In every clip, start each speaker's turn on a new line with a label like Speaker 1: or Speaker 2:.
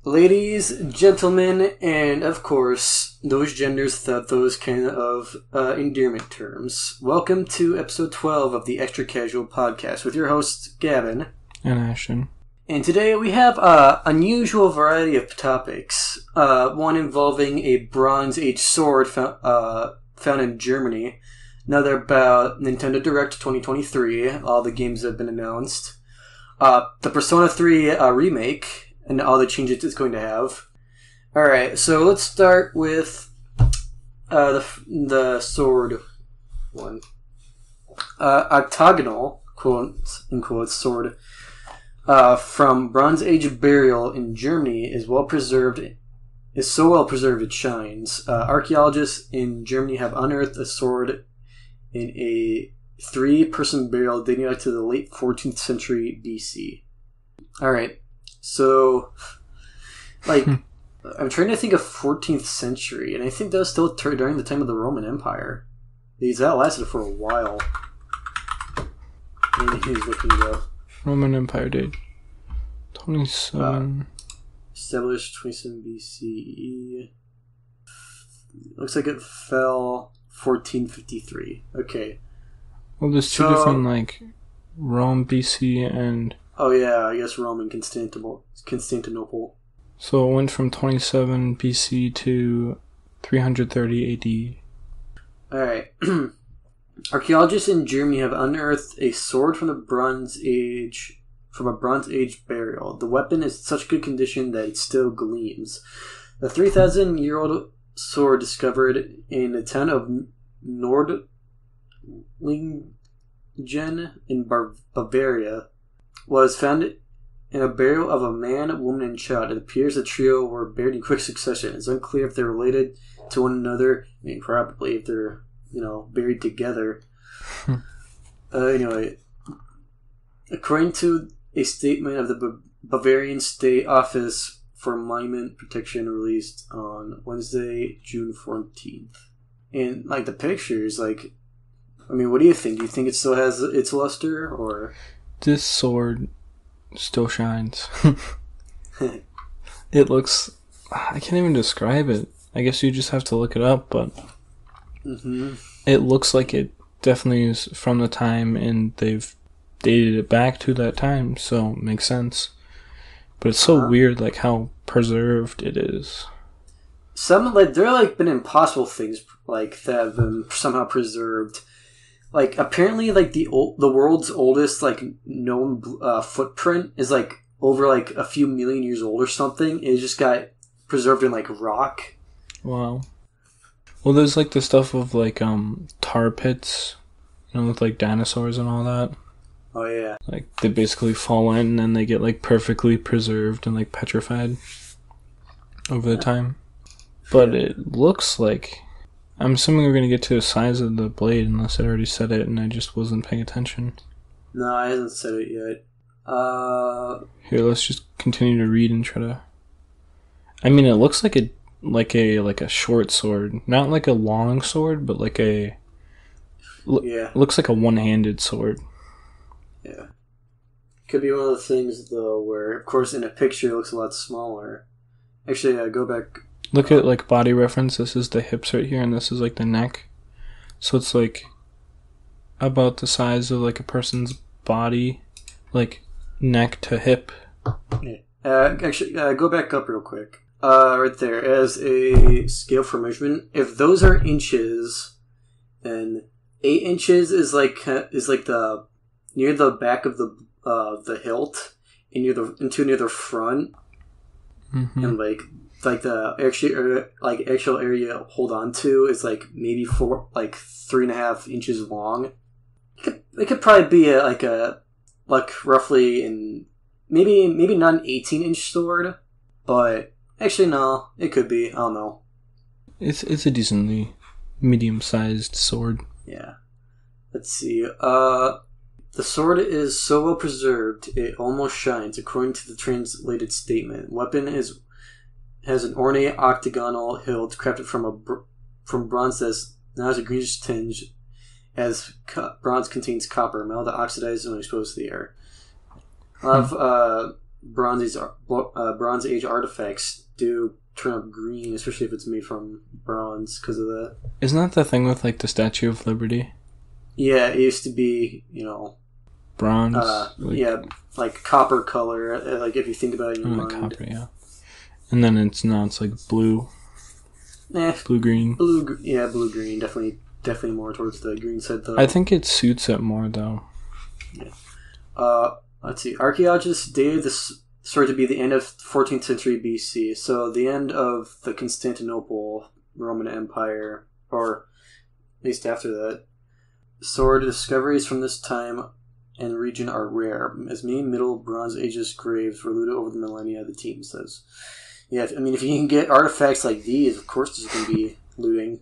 Speaker 1: Ladies, gentlemen, and of course, those genders without those kind of endearment terms. Welcome to episode 12 of the ExtraCasual podcast with your hosts, Gavin.
Speaker 2: And Ashton.
Speaker 1: And today we have an unusual variety of topics. One involving a Bronze Age sword found in Germany. Another about Nintendo Direct 2023, all the games that have been announced. The Persona 3 remake, and all the changes it's going to have. Alright, so let's start with the sword one. Octagonal, quote unquote, sword from Bronze Age burial in Germany is so well preserved it shines. Archaeologists in Germany have unearthed a sword in a 3-person burial dating back to the late 14th century BC. Alright. So, I'm trying to think of 14th century, and I think that was still during the time of the Roman Empire. Because that lasted for a while. And he's looking it up.
Speaker 2: Roman Empire date. 27.
Speaker 1: Established 27 BCE. Looks like it fell 1453. Okay.
Speaker 2: Well, there's two different, Rome BC and...
Speaker 1: Oh yeah, I guess Rome and Constantinople.
Speaker 2: So it went from 27 BC to 330 AD.
Speaker 1: Alright. Archaeologists in Germany have unearthed a sword from a Bronze Age burial. The weapon is in such good condition that it still gleams. The 3,000-year-old sword discovered in the town of Nordlingen in Bavaria was found in a burial of a man, woman, and child. It appears the trio were buried in quick succession. It's unclear if they're related to one another. I mean, probably if they're, buried together. Anyway, according to a statement of the Bavarian State Office for Monument Protection released on Wednesday, June 14th. And, the pictures, what do you think? Do you think it still has its luster, or...
Speaker 2: This sword still shines. It looks... I can't even describe it. I guess you just have to look it up, but...
Speaker 1: Mm-hmm.
Speaker 2: It looks like it definitely is from the time, and they've dated it back to that time, so it makes sense. But it's so weird, how preserved it is.
Speaker 1: Some, there have been impossible things, that have been somehow preserved. Apparently, the world's oldest, known footprint is, over, a few million years old or something. It just got preserved in, rock.
Speaker 2: Wow. Well, there's, the stuff of, tar pits, with, dinosaurs and all that.
Speaker 1: Oh, yeah.
Speaker 2: They basically fall in and they get, perfectly preserved and, petrified over the time. But it looks like... I'm assuming we're going to get to the size of the blade unless it already said it and I just wasn't paying attention.
Speaker 1: No, I hasn't said it yet.
Speaker 2: Here, let's just continue to read and try to... I mean, it looks like a short sword. Not like a long sword, but yeah. Looks like a one-handed sword.
Speaker 1: Yeah. Could be one of the things, though, where, of course, in a picture it looks a lot smaller. Actually, go back...
Speaker 2: Look at, body reference. This is the hips right here, and this is, the neck. So it's, about the size of, a person's body, neck to hip.
Speaker 1: Yeah. Actually, go back up real quick. Right there, as a scale for measurement, if those are inches, then 8 inches is, the... near the back of the hilt, and near the front,
Speaker 2: mm-hmm.
Speaker 1: and, the actual area to hold on to is maybe 3.5 inches long. It could probably be a roughly in maybe not an 18-inch sword, but actually no, it could be. I don't know.
Speaker 2: It's a decently medium-sized sword.
Speaker 1: Yeah. Let's see. The sword is so well preserved it almost shines, according to the translated statement. Weapon has an ornate octagonal hilt crafted from bronze that now has a greenish tinge, as bronze contains copper, metal that oxidizes when exposed to the air. Bronze Age artifacts do turn up green, especially if it's made from bronze, because of that.
Speaker 2: Isn't that the thing with like the Statue of Liberty?
Speaker 1: Yeah, it used to be,
Speaker 2: Bronze.
Speaker 1: Like copper color. Like if you think about it in your mind.
Speaker 2: Copper, yeah. And then it's like blue. Blue green.
Speaker 1: Blue green. Definitely more towards the green side though.
Speaker 2: I think it suits it more though.
Speaker 1: Yeah. Let's see. Archaeologists dated this sword to be the end of 14th century BC, so the end of the Constantinople Roman Empire, or at least after that. Sword discoveries from this time and region are rare, as many Middle Bronze Ages graves were looted over the millennia, the team says. Yeah, I mean, if you can get artifacts like these, of course there's going to be looting.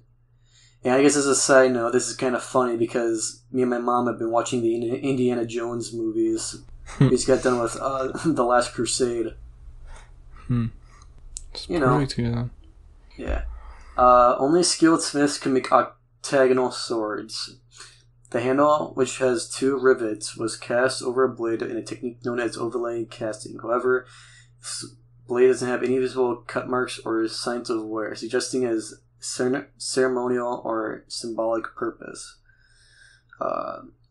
Speaker 1: And I guess as a side note, this is kind of funny because me and my mom have been watching the Indiana Jones movies. We just got done with The Last Crusade. Yeah. Only skilled smiths can make octagonal swords. The handle, which has 2 rivets, was cast over a blade in a technique known as overlaying casting. However, this blade doesn't have any visible cut marks or signs of wear, suggesting as ceremonial or symbolic purpose.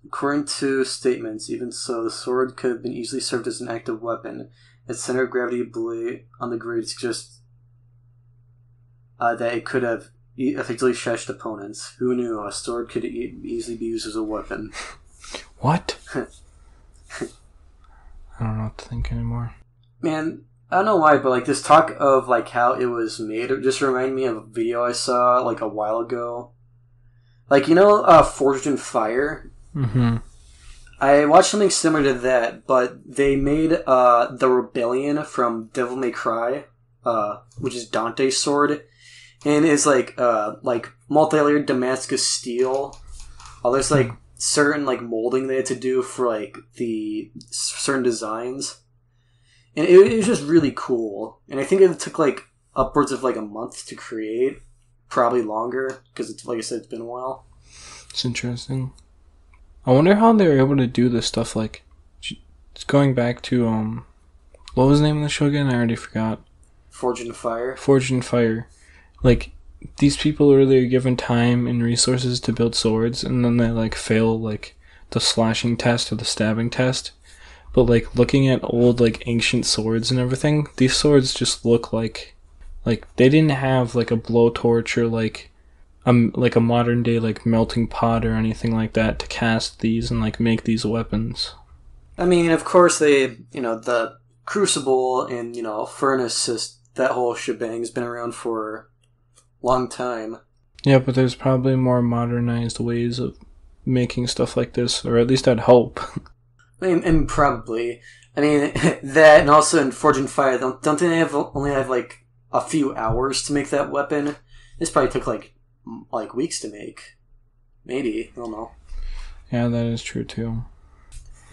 Speaker 1: According to statements, even so, the sword could have been easily served as an active weapon. Its center of gravity blade on the grade suggests that it could have effectively slashed opponents. Who knew a sword could easily be used as a weapon?
Speaker 2: What? I don't know what to think anymore.
Speaker 1: Man, I don't know why, but like this talk of like how it was made just reminded me of a video I saw like a while ago. Like, Forged in Fire?
Speaker 2: Mm-hmm.
Speaker 1: I watched something similar to that, but they made the Rebellion from Devil May Cry, which is Dante's sword, and it's like multi-layered Damascus steel. There's like certain like molding they had to do for like the certain designs, and it was just really cool. And I think it took like upwards of like a month to create, probably longer because it's like I said, it's been a while.
Speaker 2: It's interesting. I wonder how they were able to do this stuff. Like, it's going back to what was the name of the show again? I already forgot.
Speaker 1: Forged in Fire.
Speaker 2: Forged in Fire. Like, these people are really given time and resources to build swords, and then they like fail like the slashing test or the stabbing test. But like looking at old like ancient swords and everything, these swords just look like they didn't have like a blowtorch or like a modern day like melting pot or anything like that to cast these and like make these weapons.
Speaker 1: I mean, of course they, the crucible and, furnace, that whole shebang's been around for a long time.
Speaker 2: Yeah, but there's probably more modernized ways of making stuff like this, or at least I'd hope.
Speaker 1: And probably. I mean, that, and also in Forged in Fire, don't they only have like a few hours to make that weapon? This probably took like weeks to make. Maybe. I don't know.
Speaker 2: Yeah, that is true too.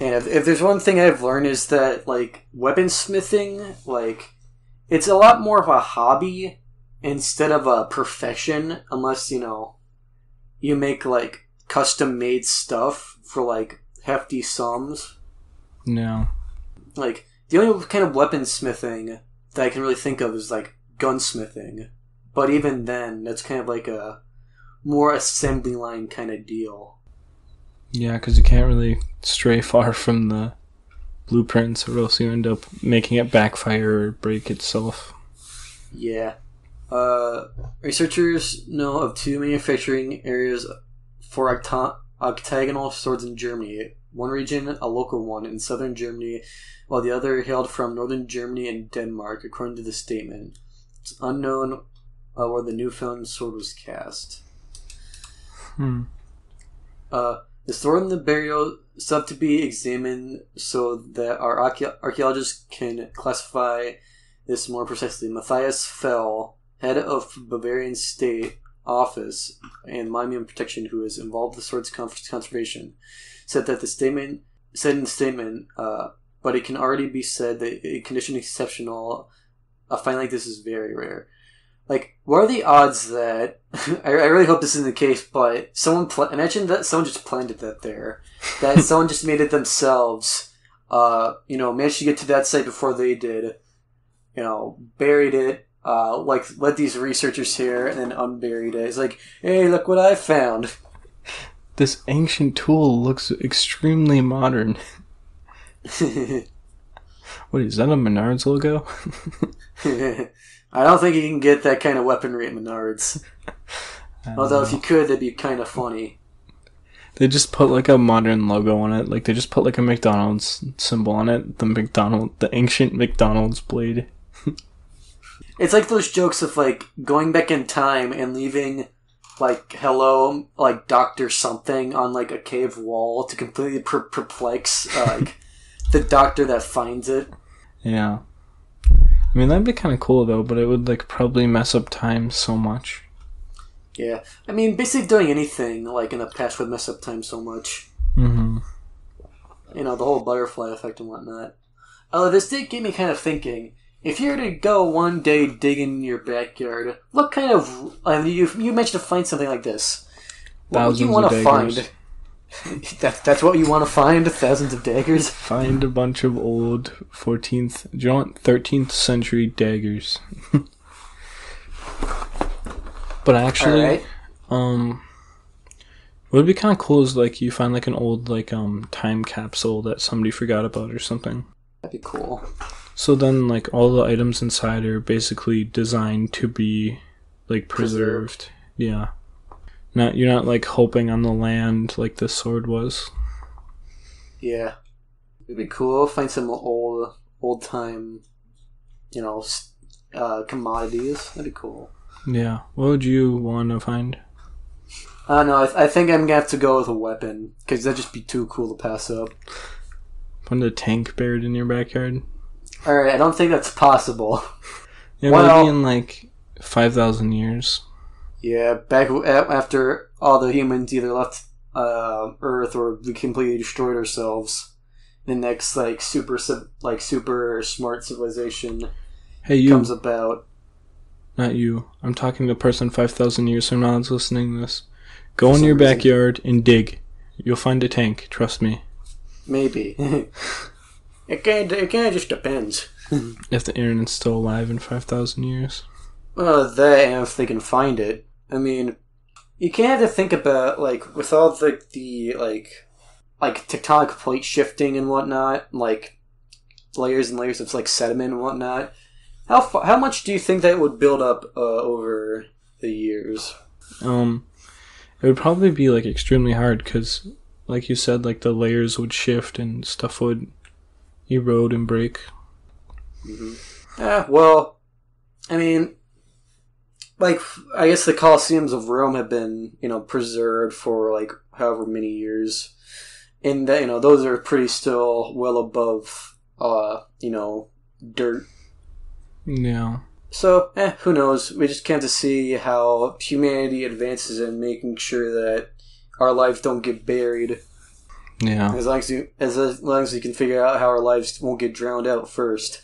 Speaker 1: And if there's one thing I've learned is that, like, weaponsmithing, like, it's a lot more of a hobby instead of a profession, unless, you make, like, custom-made stuff for, like, hefty sums.
Speaker 2: No.
Speaker 1: Like, the only kind of weaponsmithing that I can really think of is, like, gunsmithing. But even then, that's kind of like a more assembly line kind of deal.
Speaker 2: Yeah, because you can't really stray far from the blueprints, or else you end up making it backfire or break itself.
Speaker 1: Yeah. Researchers know of 2 manufacturing areas for octagonal swords in Germany. One region, a local one, in southern Germany, while the other hailed from northern Germany and Denmark, according to the statement. It's unknown where the newfound sword was cast. The sword and the burial still have to be examined so that our archaeologists can classify this more precisely. Matthias Fell, head of Bavarian State Office and Monument Protection, who is involved with the sword's conservation, said in the statement, but it can already be said that a condition exceptional, a find like this is very rare. Like, what are the odds that... I really hope this isn't the case, but imagine that someone just planted that there. That someone just made it themselves, managed to get to that site before they did. Buried it. Let these researchers here, and then unburied it. It's like, hey, look what I found.
Speaker 2: This ancient tool looks extremely modern. What is that, a Menards logo?
Speaker 1: I don't think you can get that kind of weaponry at Menards. Although if you could, that'd be kind of funny.
Speaker 2: They just put like a modern logo on it. Like they just put like a McDonald's symbol on it. The ancient McDonald's blade.
Speaker 1: It's like those jokes of like going back in time and leaving like hello, like Dr. something on like a cave wall to completely perplex like the doctor that finds it.
Speaker 2: Yeah. I mean, that'd be kind of cool though, but it would like probably mess up time so much.
Speaker 1: Yeah. I mean, basically doing anything like in the past would mess up time so much.
Speaker 2: Mm-hmm.
Speaker 1: The whole butterfly effect and whatnot. This did get me kind of thinking. If you were to go one day digging in your backyard, what kind of... you mentioned to find something like this. What would you want to find? That's what you want to find? Thousands of daggers?
Speaker 2: Find a bunch of old 14th... Do you want 13th century daggers? But actually...
Speaker 1: Right.
Speaker 2: What would be kind of cool is like you find like an old like time capsule that somebody forgot about or something.
Speaker 1: That'd be cool.
Speaker 2: So then, like, all the items inside are basically designed to be, like, preserved. Yeah. You're not, like, hoping on the land like this sword was.
Speaker 1: Yeah. It'd be cool. Find some old time, commodities. That'd be cool.
Speaker 2: Yeah. What would you want to find?
Speaker 1: No, I think I'm gonna have to go with a weapon, because that'd just be too cool to pass up.
Speaker 2: Find a tank buried in your backyard?
Speaker 1: Alright, I don't think that's possible.
Speaker 2: Yeah, maybe in like 5,000 years.
Speaker 1: Yeah, back after all the humans either left Earth or we completely destroyed ourselves. The next super smart civilization comes about.
Speaker 2: Not you. I'm talking to a person 5,000 years from now that's listening to this. Go in your backyard and dig. You'll find a tank. Trust me.
Speaker 1: Maybe. It kind of just depends.
Speaker 2: If the internet's still alive in 5,000 years.
Speaker 1: Well, that and if they can find it. I mean, you can't have to think about, with all the tectonic plate shifting and whatnot, layers and layers of, sediment and whatnot. How much do you think that would build up over the years?
Speaker 2: It would probably be, extremely hard, because, like you said, the layers would shift and stuff would erode and break.
Speaker 1: Mm-hmm. Yeah, well, I mean, I guess the Colosseums of Rome have been, preserved for, however many years. And, those are pretty still well above, dirt.
Speaker 2: Yeah.
Speaker 1: So, who knows? We just can't have to see how humanity advances in making sure that our lives don't get buried.
Speaker 2: Yeah.
Speaker 1: As long as you can figure out how our lives won't get drowned out first.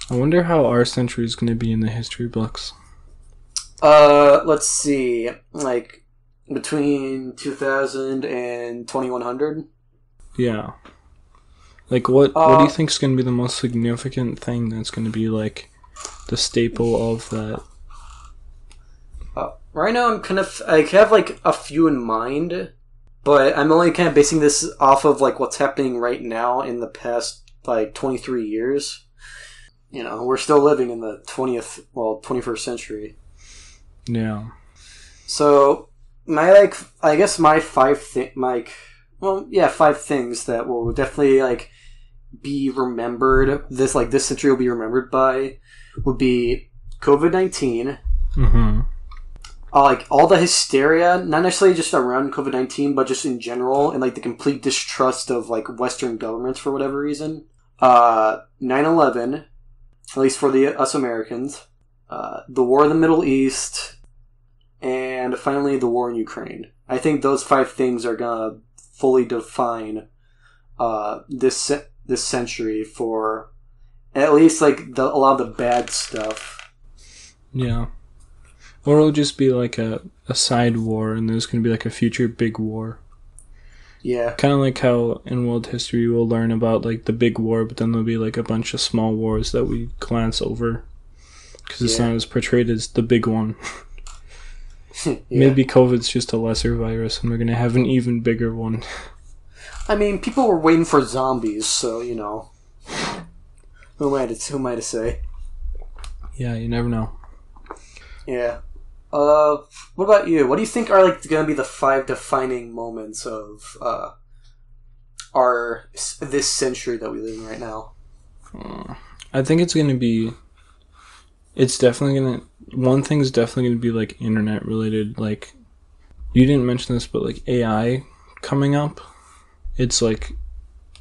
Speaker 2: I wonder how our century is going to be in the history books.
Speaker 1: Let's see. Between 2000 and 2100?
Speaker 2: Yeah. What do you think is going to be the most significant thing that's going to be, the staple of that?
Speaker 1: Right now, I have, a few in mind, but I'm only kind of basing this off of, what's happening right now in the past, 23 years. We're still living in the 21st century.
Speaker 2: Yeah.
Speaker 1: So, my five things that will definitely, be remembered, this century will be remembered by, would be COVID-19.
Speaker 2: Mm-hmm.
Speaker 1: All the hysteria, not necessarily just around COVID-19, but just in general, and, the complete distrust of, Western governments for whatever reason. 9/11, at least for us Americans. The war in the Middle East, and finally the war in Ukraine. I think those 5 things are gonna fully define this century for at least a lot of the bad stuff.
Speaker 2: Yeah. Or it'll just be a side war, and there's gonna be a future big war.
Speaker 1: Yeah.
Speaker 2: Kind of like how in world history we'll learn about like the big war, but then there'll be like a bunch of small wars that we glance over because it's not as portrayed as the big one.
Speaker 1: Yeah.
Speaker 2: Maybe COVID's just a lesser virus and we're going to have an even bigger one.
Speaker 1: I mean, people were waiting for zombies, so, you know. Who am I to say?
Speaker 2: Yeah, you never know.
Speaker 1: Yeah. What about you? What do you think are like going to be the 5 defining moments of this century that we live in right now?
Speaker 2: I think it's going to be. It's definitely going to. One thing's definitely going to be like internet related. Like, you didn't mention this, but like AI coming up. It's like.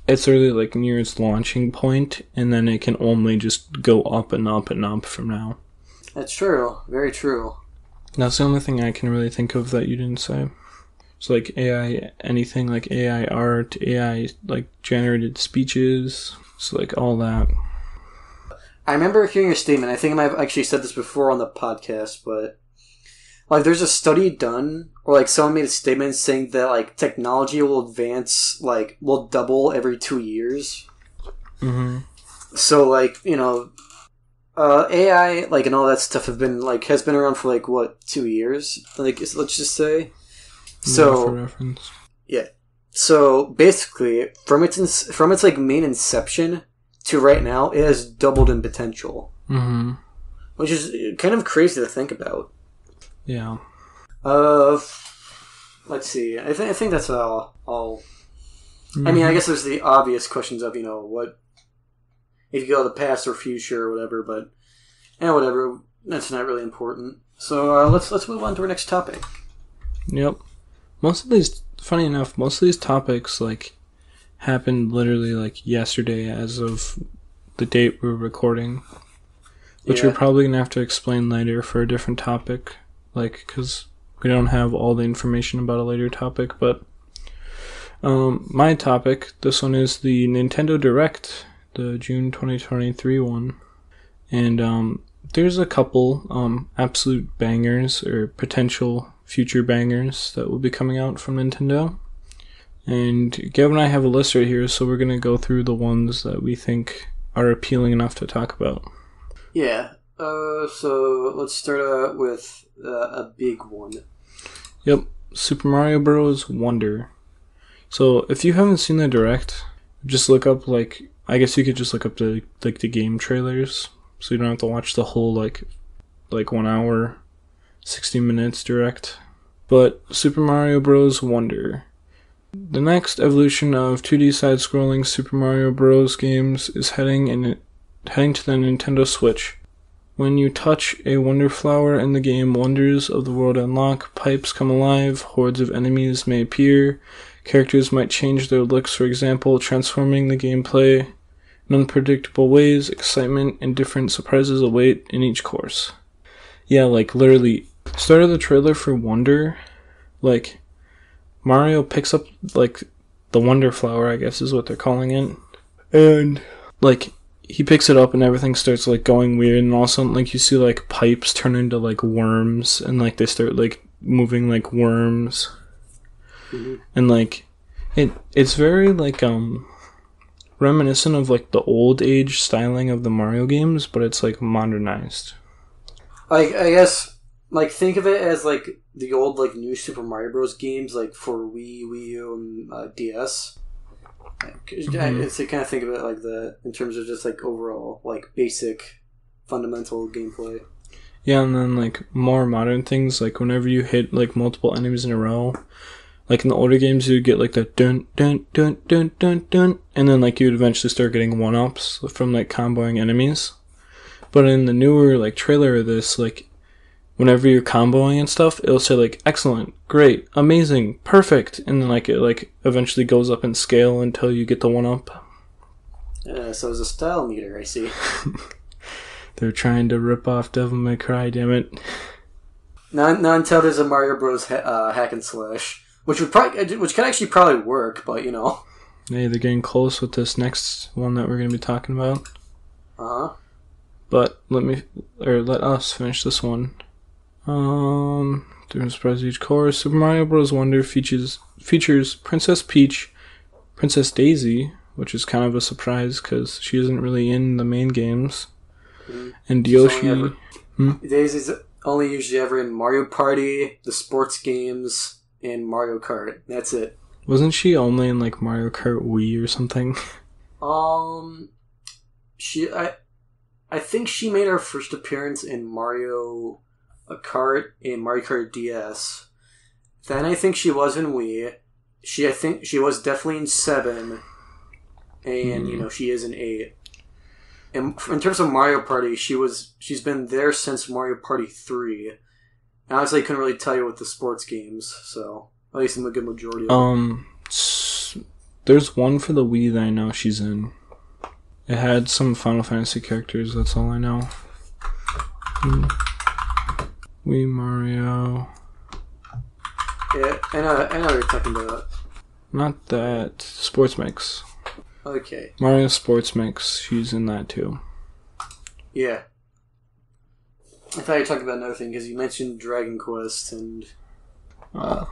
Speaker 2: It's really like near its launching point, and then it can only just go up and up and up from now.
Speaker 1: That's true. Very true.
Speaker 2: That's the only thing I can really think of that you didn't say. It's like AI, anything like AI art, AI like generated speeches, so like all that.
Speaker 1: I remember hearing your statement. I think I've actually said this before on the podcast, but like there's a study done, or like someone made a statement saying that like technology will advance, like will double every 2 years.
Speaker 2: Mm-hmm.
Speaker 1: So like, you know, AI like and all that stuff has been around for like what 2 years? Like let's just say. So
Speaker 2: yeah, for reference.
Speaker 1: Yeah. So basically, from its like main inception to right now, it has doubled in potential.
Speaker 2: Mm-hmm.
Speaker 1: Which is kind of crazy to think about.
Speaker 2: Yeah.
Speaker 1: Let's see. I think that's all.
Speaker 2: Mm-hmm.
Speaker 1: I mean, I guess there's the obvious questions of, you know, what if you go to the past or future or whatever, but whatever. That's not really important. So let's move on to our next topic.
Speaker 2: Yep. Funny enough, most of these topics like happened literally like yesterday as of the date we're recording, which we're probably gonna have to explain later for a different topic, like because we don't have all the information about a later topic. But my topic, this one is the Nintendo Direct, the June 2023 one, and there's a couple absolute bangers or potential future bangers that will be coming out from Nintendo. And Gavin and I have a list right here, so we're going to go through the ones that we think are appealing enough to talk about.
Speaker 1: Yeah. So let's start out with a big one.
Speaker 2: Yep. Super Mario Bros. Wonder. So if you haven't seen the Direct, just look up I guess you could just look up the game trailers, so you don't have to watch the whole like 1 hour, 60 minutes Direct. But Super Mario Bros. Wonder. The next evolution of 2D side-scrolling Super Mario Bros. Games is heading to the Nintendo Switch. When you touch a Wonder Flower in the game, wonders of the world unlock, pipes come alive, hordes of enemies may appear, characters might change their looks, for example, transforming the gameplay in unpredictable ways, excitement and different surprises await in each course. Yeah, like literally, start of the trailer for Wonder, like Mario picks up like the Wonder Flower, I guess is what they're calling it, and like he picks it up and everything starts like going weird, and all of a sudden like you see like pipes turn into like worms, and like they start like moving like worms. Mm-hmm. And like it's very like reminiscent of like the old age styling of the Mario games, but it's like modernized.
Speaker 1: I guess like think of it as like the old like new Super Mario Bros. Games like for Wii U, and DS. Mm-hmm. It's kind of think of it like in terms of just like overall like basic fundamental gameplay.
Speaker 2: Yeah, and then like more modern things, like whenever you hit like multiple enemies in a row, like in the older games you would get like the dun dun dun dun dun dun, and then like you would eventually start getting 1-ups from like comboing enemies. But in the newer like trailer of this, like whenever you're comboing and stuff, it'll say like excellent, great, amazing, perfect, and then like it like eventually goes up in scale until you get the 1-up.
Speaker 1: So it's a style meter, I see.
Speaker 2: They're trying to rip off Devil May Cry, damn it.
Speaker 1: Not until there's a Mario Bros. Hack and slash, which could actually probably work, but you know.
Speaker 2: Hey, they're getting close with this next one that we're going to be talking about. But let us finish this one. Different surprise each course. Super Mario Bros. Wonder features features Princess Peach, Princess Daisy, which is kind of a surprise because she isn't really in the main games, and Yoshi.
Speaker 1: Daisy's only usually ever in Mario Party, the sports games, and Mario Kart. That's it.
Speaker 2: Wasn't she only in like Mario Kart Wii or something?
Speaker 1: I think she made her first appearance in Mario Kart and Mario Kart DS. Then I think she was in Wii. I think she was definitely in 7. And, she is in 8. And in terms of Mario Party, she's been there since Mario Party 3. And honestly, I couldn't really tell you with the sports games, so at least in a good majority of it.
Speaker 2: There's one for the Wii that I know she's in. It had some Final Fantasy characters, that's all I know. Wii Mario.
Speaker 1: Yeah, I know what you're talking about.
Speaker 2: Not that. Sports Mix.
Speaker 1: Okay.
Speaker 2: Mario Sports Mix, she's in that too.
Speaker 1: Yeah. I thought you were talking about another thing, because you mentioned Dragon Quest, and... yeah.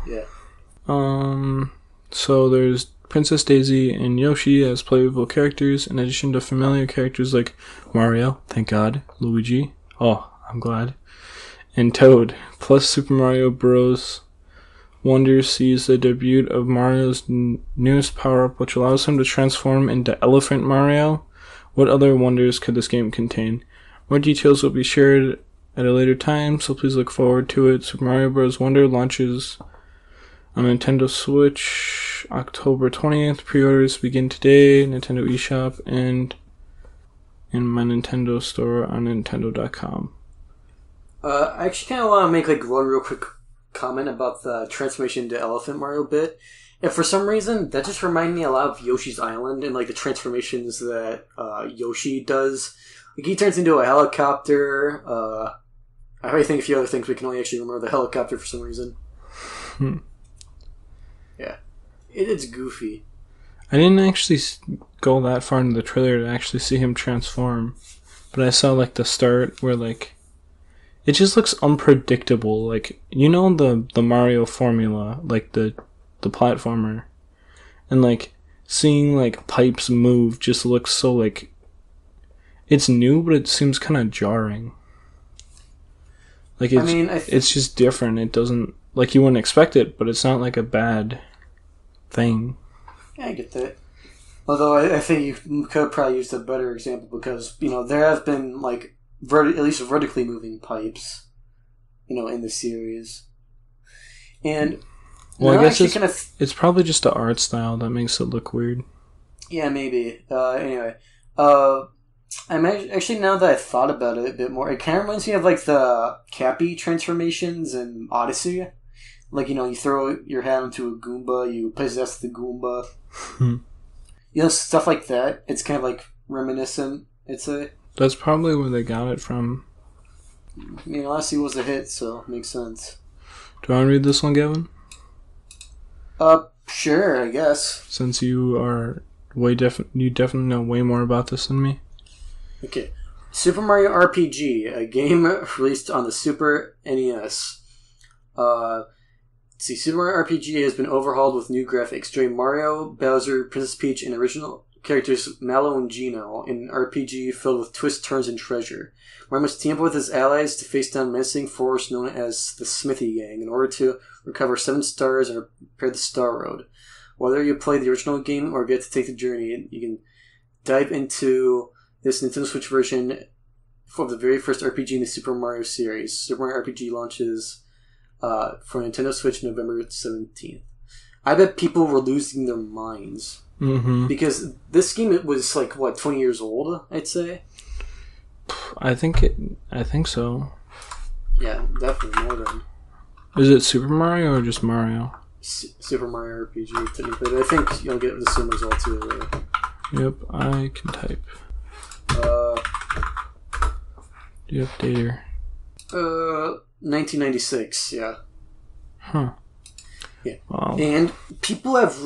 Speaker 2: So there's Princess Daisy and Yoshi as playable characters, in addition to familiar characters like Mario, thank God, Luigi, oh, I'm glad, and Toad, plus Super Mario Bros. Wonder sees the debut of Mario's newest power-up, which allows him to transform into Elephant Mario. What other wonders could this game contain? More details will be shared at a later time, so please look forward to it. Super Mario Bros. Wonder launches on Nintendo Switch October 20th. Pre-orders begin today. Nintendo eShop and in my Nintendo store on Nintendo.com.
Speaker 1: I actually kind of want to make one real quick comment about the transformation into Elephant Mario bit. And for some reason, that just reminded me a lot of Yoshi's Island and the transformations that Yoshi does. He turns into a helicopter. I think a few other things. We can only actually remember the helicopter for some reason. Yeah. It's goofy.
Speaker 2: I didn't actually go that far into the trailer to actually see him transform. But I saw the start where it just looks unpredictable. The Mario formula, the platformer. And seeing pipes move just looks so it's new, but it seems kind of jarring. It's just different. It doesn't you wouldn't expect it, but it's not a bad thing.
Speaker 1: Yeah, I get that. Although I think you could probably use a better example because there have been at least vertically moving pipes, in the series. And
Speaker 2: I guess it's probably just the art style that makes it look weird.
Speaker 1: Yeah, maybe. Anyway, I'm actually, now that I thought about it a bit more, it kind of reminds me of the Cappy transformations in Odyssey. You throw your hat into a Goomba, you possess the Goomba. Stuff like that. It's kind of reminiscent.
Speaker 2: That's probably where they got it from.
Speaker 1: Odyssey was a hit, so it makes sense.
Speaker 2: Do you want to read this one, Gavin?
Speaker 1: Sure, I guess.
Speaker 2: Since you are you definitely know way more about this than me.
Speaker 1: Okay. Super Mario RPG, a game released on the Super NES. Super Mario RPG has been overhauled with new graphics. Join Mario, Bowser, Princess Peach, and original characters Mallow and Geno in an RPG filled with twists, turns, and treasure. Mario must team up with his allies to face down a menacing force known as the Smithy Gang in order to recover 7 stars and repair the Star Road. Whether you play the original game or get to take the journey, you can dive into this Nintendo Switch version of the very first RPG in the Super Mario series. Super Mario RPG launches for Nintendo Switch November 17th. I bet people were losing their minds.
Speaker 2: Mm-hmm.
Speaker 1: Because this game was 20 years old, I'd say.
Speaker 2: I think so.
Speaker 1: Yeah, definitely more than.
Speaker 2: Is it Super Mario or just Mario?
Speaker 1: Super Mario RPG, technically, but I think you'll get the same result too.
Speaker 2: Yep, I can type. Do you have data?
Speaker 1: 1996, yeah.
Speaker 2: Huh.
Speaker 1: Yeah.
Speaker 2: Wow.
Speaker 1: And people have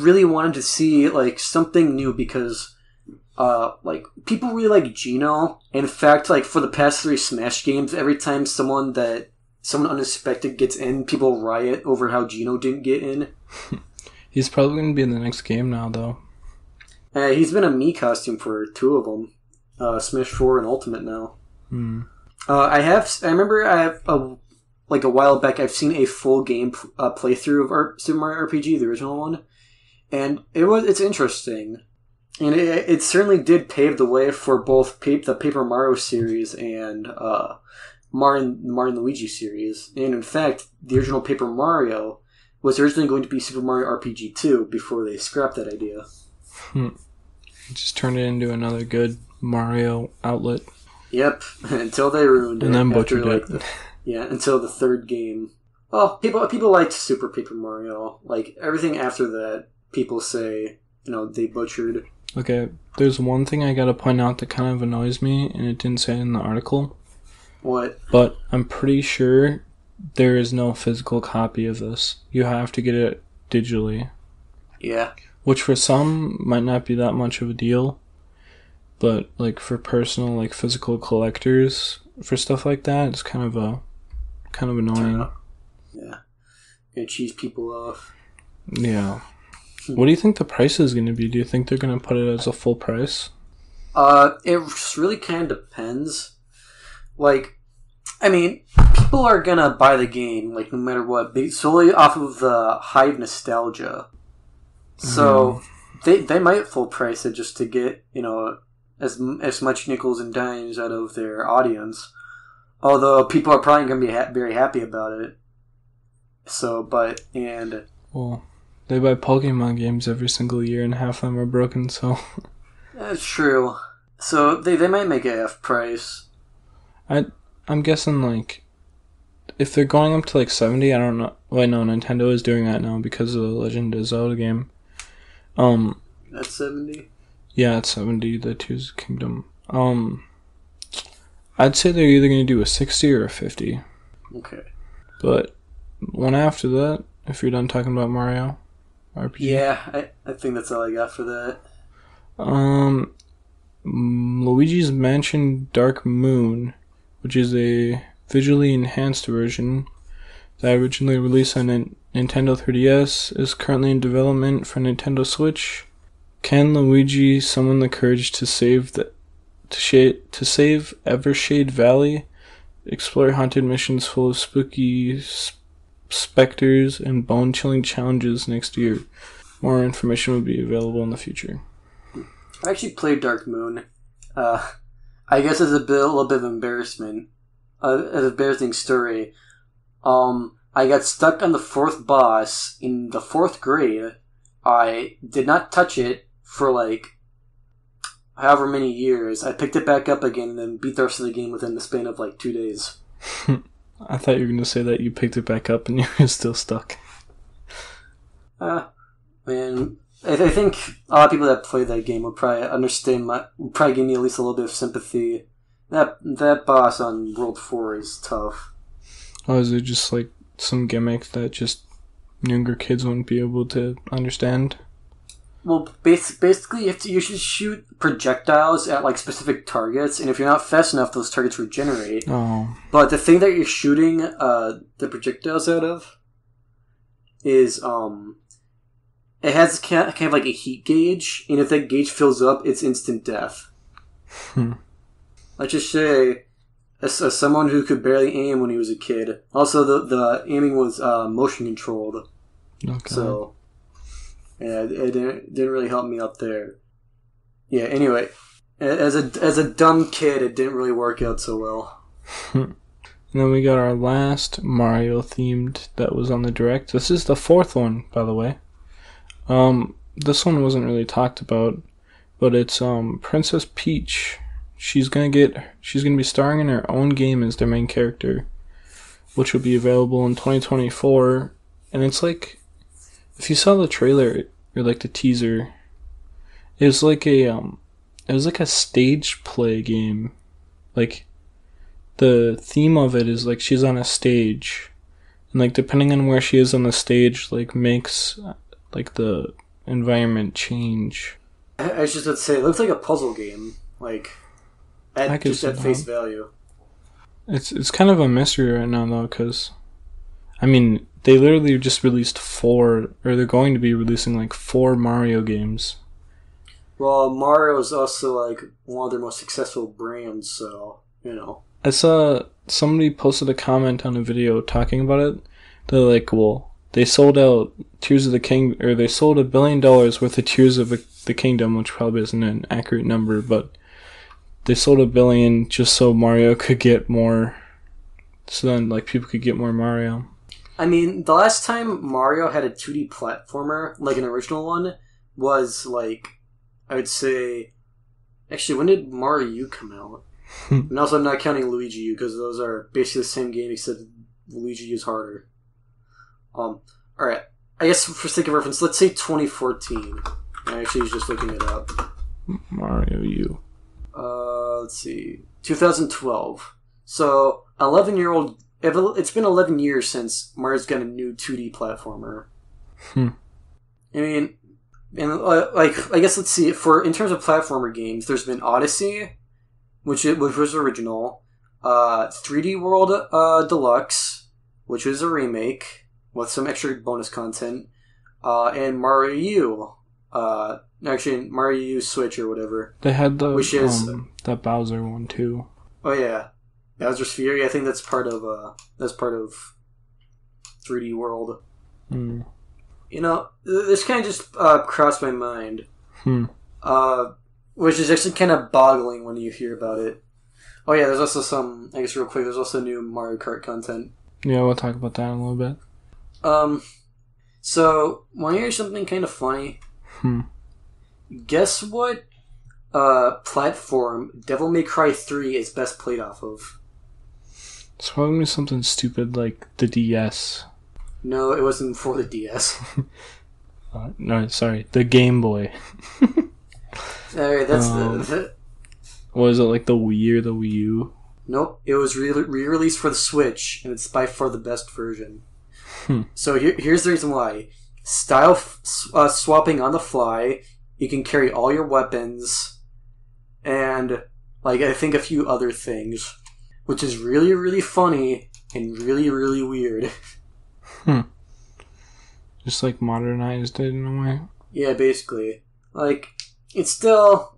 Speaker 1: really wanted to see something new because people really like Geno. In fact, for the past 3 Smash games, every time someone that someone unexpected gets in, people riot over how Gino didn't get in.
Speaker 2: He's probably going to be in the next game now, though.
Speaker 1: He's been a Mii costume for 2 of them. Smash 4 and Ultimate now. I remember a while back, I've seen a full game playthrough of Super Mario RPG, the original one. And it's interesting. And it certainly did pave the way for both the Paper Mario series and Mario and Luigi series. And in fact, the original Paper Mario was originally going to be Super Mario RPG 2 before they scrapped that idea.
Speaker 2: Just turned it into another good Mario outlet.
Speaker 1: Yep, until they ruined it.
Speaker 2: And then butchered it.
Speaker 1: Until the 3rd game. Well, people liked Super Paper Mario. Like, everything after that, people say, they butchered.
Speaker 2: Okay, there's one thing I gotta point out that kind of annoys me, and it didn't say it in the article.
Speaker 1: What?
Speaker 2: But I'm pretty sure there is no physical copy of this. You have to get it digitally.
Speaker 1: Yeah.
Speaker 2: Which for some might not be that much of a deal, but like for personal, like physical collectors, for stuff like that, it's kind of annoying.
Speaker 1: Yeah. Gonna cheese people off.
Speaker 2: Yeah. What do you think the price is going to be? Do you think they're going to put it as a full price?
Speaker 1: It really kind of depends. Like, I mean, people are going to buy the game, like, no matter what, solely off of the hive nostalgia. So, they might full price it just to get, as much nickels and dimes out of their audience. Although, people are probably going to be very happy about it. So,
Speaker 2: Well... They buy Pokemon games every single year, and half of them are broken, so...
Speaker 1: That's true. So, they might make it half price.
Speaker 2: I'm guessing, like... If they're going up to, like, 70, I don't know... Wait, no, Nintendo is doing that now because of the Legend of Zelda game.
Speaker 1: That's 70?
Speaker 2: Yeah, it's 70, the Tears of the Kingdom. I'd say they're either going to do a 60 or a 50.
Speaker 1: Okay.
Speaker 2: But, one after that, if you're done talking about Mario... RPG.
Speaker 1: Yeah, I think that's all I got for that.
Speaker 2: Luigi's Mansion Dark Moon, which is a visually enhanced version that originally released on Nintendo 3DS, is currently in development for Nintendo Switch. Can Luigi summon the courage to save Evershade Valley, explore haunted missions full of spooky specters and bone-chilling challenges next year? More information will be available in the future.
Speaker 1: I actually played Dark Moon. I guess it's a little bit of embarrassment. An embarrassing story. I got stuck on the 4th boss in the 4th grade. I did not touch it for like however many years. I picked it back up again and then beat the rest of the game within the span of like 2 days.
Speaker 2: I thought you were going to say that you picked it back up and you were still stuck.
Speaker 1: Man, I think a lot of people that play that game would probably understand would probably give me at least a little bit of sympathy. That boss on World 4 is tough.
Speaker 2: Oh, is it just like some gimmick that just younger kids wouldn't be able to understand?
Speaker 1: Well, basically, you should shoot projectiles at like specific targets, and if you're not fast enough, those targets regenerate.
Speaker 2: Oh.
Speaker 1: But the thing that you're shooting the projectiles out of is it has kind of like a heat gauge, and if that gauge fills up, it's instant death. Let's just say, as someone who could barely aim when he was a kid, also the aiming was motion controlled.
Speaker 2: Okay.
Speaker 1: So. Yeah, it didn't really help me out there. Yeah, anyway, as a dumb kid, it didn't really work out so well.
Speaker 2: And then we got our last Mario themed that was on the Direct. This is the 4th one, by the way. This one wasn't really talked about, but it's Princess Peach. She's gonna be starring in her own game as their main character, which will be available in 2024. And it's like, if you saw the trailer or like the teaser, it was like a stage play game. Like the theme of it is like she's on a stage, and like depending on where she is on the stage, like makes like the environment change.
Speaker 1: I was just about to say, it looks like a puzzle game, like at face value.
Speaker 2: It's kind of a mystery right now, though, because, I mean, they literally just released 4, or they're going to be releasing, like, 4 Mario games.
Speaker 1: Well, Mario is also, like, one of their most successful brands, so, you know.
Speaker 2: I saw somebody posted a comment on a video talking about it. They're like, well, they sold out Tears of the King, or they sold $1 billion worth of Tears of the Kingdom, which probably isn't an accurate number, but they sold $1 billion just so Mario could get more, so then, like, people could get more Mario.
Speaker 1: I mean, the last time Mario had a 2D platformer, like an original one, was, like, I would say... Actually, when did Mario U come out? And also, I'm not counting Luigi U, because those are basically the same game, except Luigi U is harder. Alright. I guess for sake of reference, let's say 2014. I actually was just looking it up.
Speaker 2: Mario U.
Speaker 1: Let's see. 2012. So, 11-year-old... It's been 11 years since Mario's got a new 2D platformer. I mean... And like, I guess let's see. In terms of platformer games, there's been Odyssey, which was original. 3D World Deluxe, which was a remake with some extra bonus content, and Mario U. Actually, Mario U Switch or whatever.
Speaker 2: They had that Bowser one too.
Speaker 1: Oh yeah, Bowser's Fury. I think that's part of 3D World. You know, this kind of just crossed my mind. Which is actually kind of boggling when you hear about it. Oh yeah, there's also some, I guess real quick, there's also new Mario Kart content.
Speaker 2: Yeah, we'll talk about that in a little bit.
Speaker 1: So, want to hear something kind of funny? Guess what platform Devil May Cry 3 is best played off of?
Speaker 2: It's probably something stupid like the DS.
Speaker 1: No, it wasn't for the DS.
Speaker 2: No, sorry, the Game Boy.
Speaker 1: Alright, that's
Speaker 2: Was it like the Wii or the Wii U?
Speaker 1: Nope, it was re-released for the Switch, and it's by far the best version. So here's the reason why. Style swapping on the fly, you can carry all your weapons, and, like, I think a few other things, which is really, really funny and really, really weird.
Speaker 2: Just, like, modernized it in a way?
Speaker 1: Yeah, basically. Like, it's still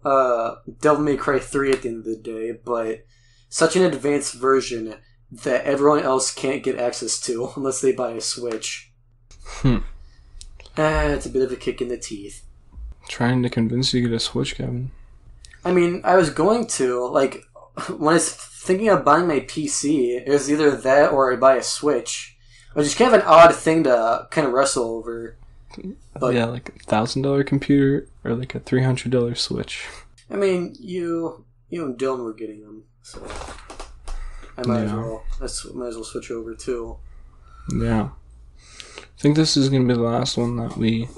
Speaker 1: Devil May Cry 3 at the end of the day, but such an advanced version that everyone else can't get access to unless they buy a Switch. It's a bit of a kick in the teeth.
Speaker 2: Trying to convince you to get a Switch, Gavin.
Speaker 1: I mean, I was going to. Like, when I was thinking of buying my PC, it was either that or I buy a Switch. Which is kind of an odd thing to kind of wrestle over. But,
Speaker 2: yeah, like a $1,000 computer or like a $300 Switch.
Speaker 1: I mean, you and Dylan were getting them, so I might as well switch over too. Yeah.
Speaker 2: I think this is going to be the last one that we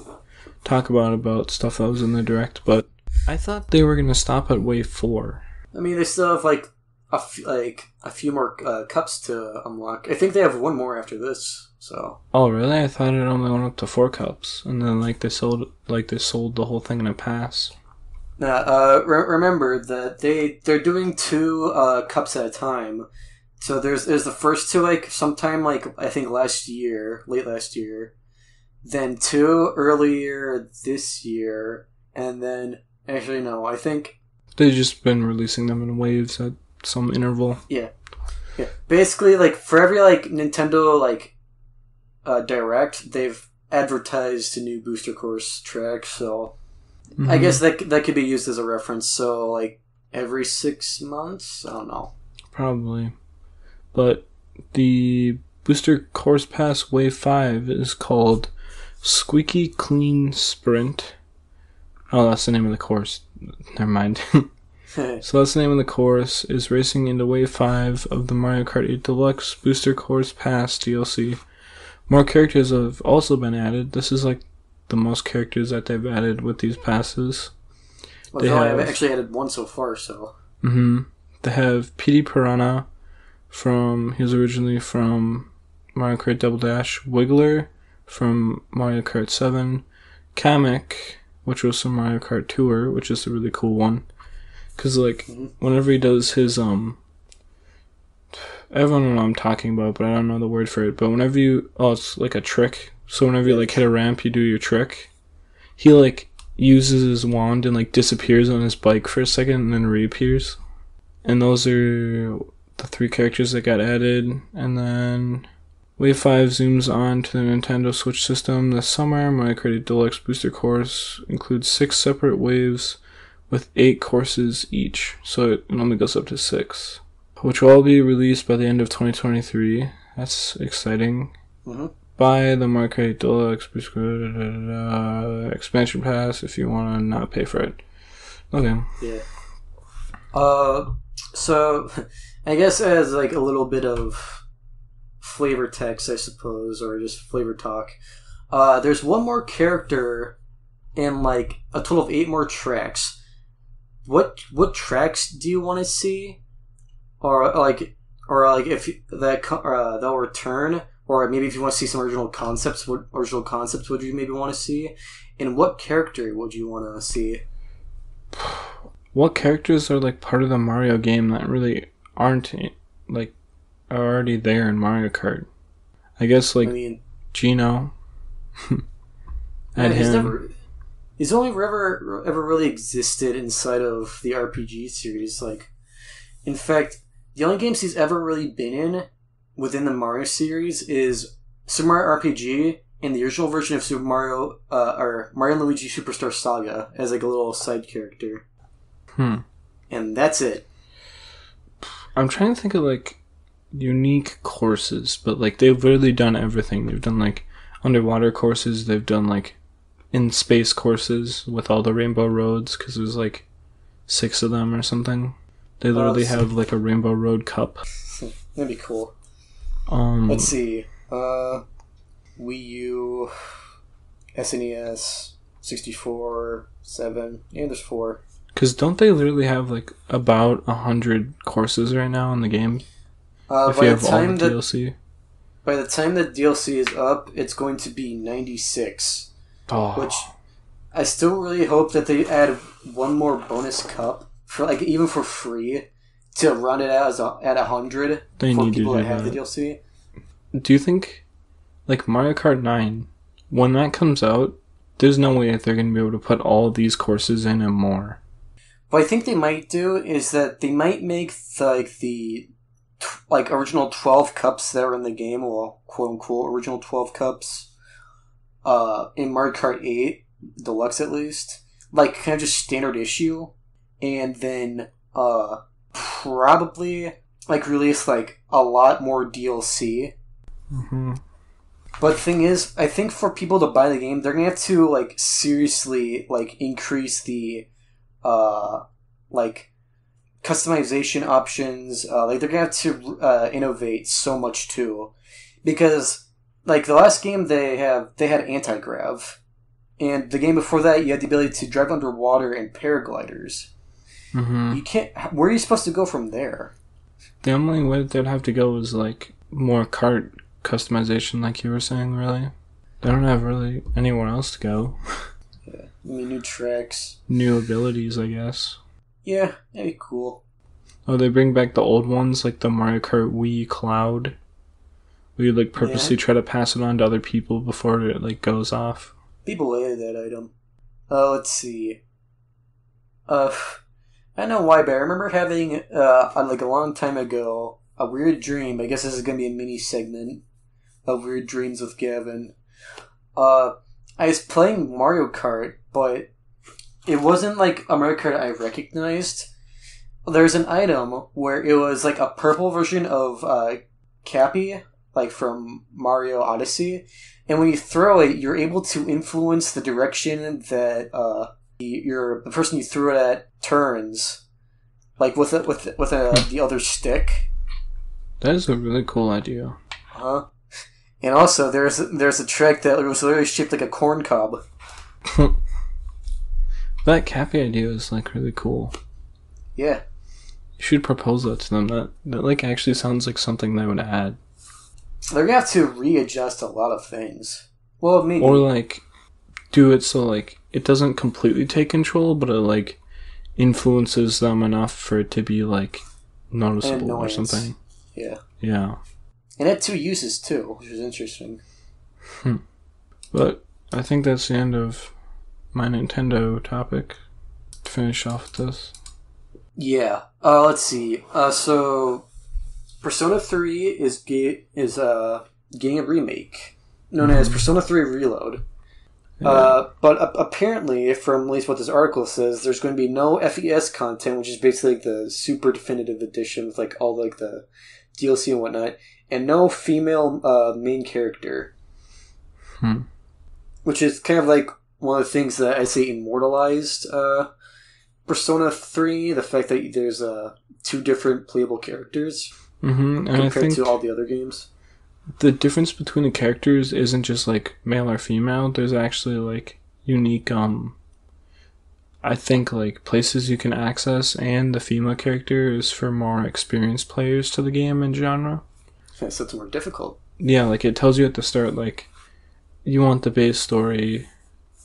Speaker 2: talk about stuff that was in the Direct, but I thought they were going to stop at Wave 4.
Speaker 1: I mean, they still have like a few more cups to unlock. I think they have one more after this. So.
Speaker 2: Oh really? I thought it only went up to 4 cups, and then they sold the whole thing in a pass.
Speaker 1: Now, remember that they're doing 2 cups at a time. So there's the first 2 like sometime like I think late last year, then 2 earlier this year, and then actually no, I think
Speaker 2: they've just been releasing them in waves at some interval.
Speaker 1: Yeah. Basically, like for every like Nintendo like Direct, they've advertised a new Booster Course track, so I guess that could be used as a reference. So, like, every 6 months? I don't know.
Speaker 2: Probably. But the Booster Course Pass Wave 5 is called Squeaky Clean Sprint. Oh, that's the name of the course. Never mind. So that's the name of the course, is racing into Wave 5 of the Mario Kart 8 Deluxe Booster Course Pass DLC. More characters have also been added. This is like the most characters that they've added with these passes.
Speaker 1: Well, I've actually added 1 so far, so.
Speaker 2: They have Petey Piranha he was originally from Mario Kart Double Dash, Wiggler from Mario Kart 7, Kamek, which was from Mario Kart Tour, which is a really cool one. Because, like, whenever he does his, everyone know what I'm talking about, but I don't know the word for it. But whenever it's like a trick. So whenever you like hit a ramp, you do your trick. He like uses his wand and like disappears on his bike for a second and then reappears. And those are the 3 characters that got added. And then Wave 5 zooms on to the Nintendo Switch system this summer. Mario Kart 8 Deluxe Booster Course includes 6 separate waves with 8 courses each. So it only goes up to 6. Which will all be released by the end of 2023. That's exciting.
Speaker 1: Mm-hmm.
Speaker 2: Buy the Mario Kart 8 Deluxe Booster expansion pass if you want to not pay for it. Okay.
Speaker 1: Yeah. So, I guess as like a little bit of flavor text, I suppose, or just flavor talk, there's one more character and like a total of 8 more tracks. What tracks do you want to see, or like if they'll return, or maybe if you want to see some original concepts, what original concepts would you maybe want to see, and what character would you want to see?
Speaker 2: What characters are like part of the Mario game that really aren't like are already there in Mario Kart? I guess like Gino.
Speaker 1: He's only ever really existed inside of the RPG series. Like, in fact, the only games he's ever really been in within the Mario series is Super Mario RPG and the original version of Super Mario, or Mario and Luigi Superstar Saga as like a little side character. And that's it.
Speaker 2: I'm trying to think of like unique courses, but like they've really done everything. They've done like underwater courses. They've done like in space courses with all the rainbow roads, because there's like 6 of them or something. They literally have like a Rainbow Road Cup.
Speaker 1: That'd be cool. Let's see. Wii U, SNES, 64, 7. Yeah, there's 4.
Speaker 2: Because don't they literally have like about 100 courses right now in the game? If you have all the DLC.
Speaker 1: By the time the DLC is up, it's going to be 96. Which I still really hope that they add one more bonus cup for like even for free to run it out at 100
Speaker 2: they
Speaker 1: for
Speaker 2: need
Speaker 1: people
Speaker 2: to do
Speaker 1: that have
Speaker 2: that.
Speaker 1: the DLC.
Speaker 2: Do you think like Mario Kart 9, when that comes out, there's no way that they're going to be able to put all of these courses in and more?
Speaker 1: What I think they might do is that they might make the original 12 cups that are in the game, well, quote unquote original 12 cups, in Mario Kart 8 Deluxe at least, like kind of just standard issue, and then probably like release like a lot more DLC.
Speaker 2: Mm-hmm.
Speaker 1: But the thing is, I think for people to buy the game, they're gonna have to like seriously like increase the like customization options. Like they're gonna have to innovate so much too, because like the last game they had anti-grav, and the game before that you had the ability to drive underwater and paragliders.
Speaker 2: Mm-hmm.
Speaker 1: You can't. Where are you supposed to go from there?
Speaker 2: The only way they'd have to go is like more kart customization, like you were saying. Really, they don't have really anywhere else to go.
Speaker 1: Yeah, I mean new tracks,
Speaker 2: new abilities, I guess.
Speaker 1: Yeah, that'd be cool.
Speaker 2: Oh, they bring back the old ones, like the Mario Kart Wii Cloud. We like purposely try to pass it on to other people before it like goes off.
Speaker 1: People hated that item. Let's see. I don't know why, but I remember having like a long time ago a weird dream. I guess this is gonna be a mini segment of Weird Dreams with Gavin. I was playing Mario Kart, but it wasn't like a Mario Kart I recognized. There's an item where it was like a purple version of Cappy, like from Mario Odyssey, and when you throw it, you're able to influence the direction that the person you threw it at turns, like with the other stick.
Speaker 2: That is a really cool idea.
Speaker 1: Huh? And also, there's a trick that was literally shaped like a corn cob.
Speaker 2: That Cappy idea is like really cool.
Speaker 1: Yeah.
Speaker 2: You should propose that to them. That like actually sounds like something they would add.
Speaker 1: They're gonna have to readjust a lot of things. Well, maybe.
Speaker 2: Or like do it so like it doesn't completely take control, but it like influences them enough for it to be like noticeable or something.
Speaker 1: Yeah.
Speaker 2: Yeah.
Speaker 1: And it had 2 uses, too, which was interesting.
Speaker 2: But I think that's the end of my Nintendo topic. To finish off this.
Speaker 1: Yeah. Let's see. So, Persona 3 is getting a remake known as Persona 3 Reload.
Speaker 2: Yeah.
Speaker 1: But apparently, from at least what this article says, there's going to be no FES content, which is basically like the super definitive edition with like all like the DLC and whatnot, and no female main character. Which is kind of like one of the things that I say immortalized Persona 3, the fact that there's 2 different playable characters compared to all the other games.
Speaker 2: The difference between the characters isn't just like male or female. There's actually like unique I think like places you can access, and the female character is for more experienced players to the game and genre.
Speaker 1: So it's more difficult.
Speaker 2: Yeah, like it tells you at the start like you want the base story,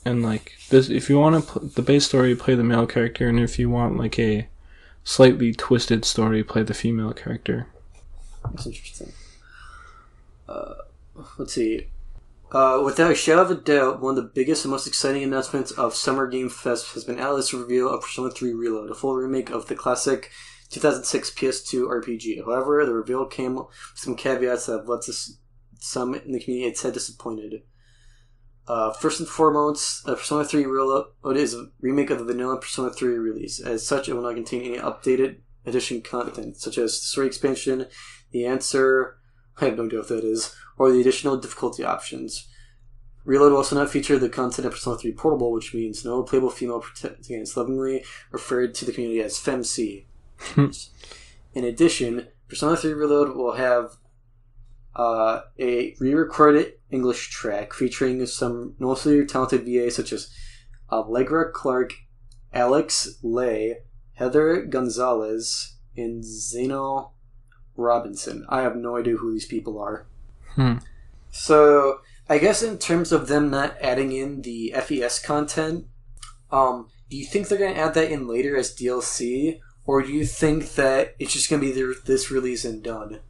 Speaker 2: and like this, if you want to the base story, play the male character, and if you want like a slightly twisted story, play the female character.
Speaker 1: That's interesting. Let's see. Without a shadow of a doubt, one of the biggest and most exciting announcements of Summer Game Fest has been Atlas' reveal of Persona 3 Reload, a full remake of the classic 2006 PS2 RPG. However, the reveal came with some caveats that have left some in the community had said disappointed. First and foremost, Persona 3 Reload is a remake of the vanilla Persona 3 release. As such, it will not contain any updated edition content, such as the story expansion, the answer, I have no idea what that is, or the additional difficulty options. Reload will also not feature the content of Persona 3 Portable, which means no playable female protagonist, lovingly referred to the community as FemC. In addition, Persona 3 Reload will have a re-recorded English track featuring some mostly talented VAs such as Allegra Clark, Alex Lay, Heather Gonzalez, and Zeno Robinson. I have no idea who these people are. So, I guess in terms of them not adding in the FES content, do you think they're going to add that in later as DLC, or do you think that it's just going to be this release and done?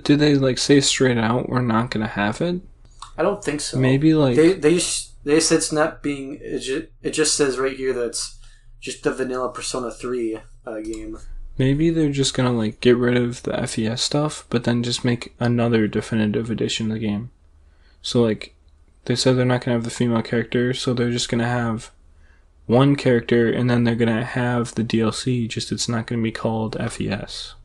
Speaker 2: Do they like say straight out we're not going to have it?
Speaker 1: I don't think so.
Speaker 2: Maybe like
Speaker 1: they said it's not being. It just says right here that it's just the vanilla Persona 3 game.
Speaker 2: Maybe they're just gonna like get rid of the FES stuff, but then just make another definitive edition of the game. So like, they said they're not gonna have the female character, so they're just gonna have one character, and then they're gonna have the DLC. Just it's not gonna be called FES.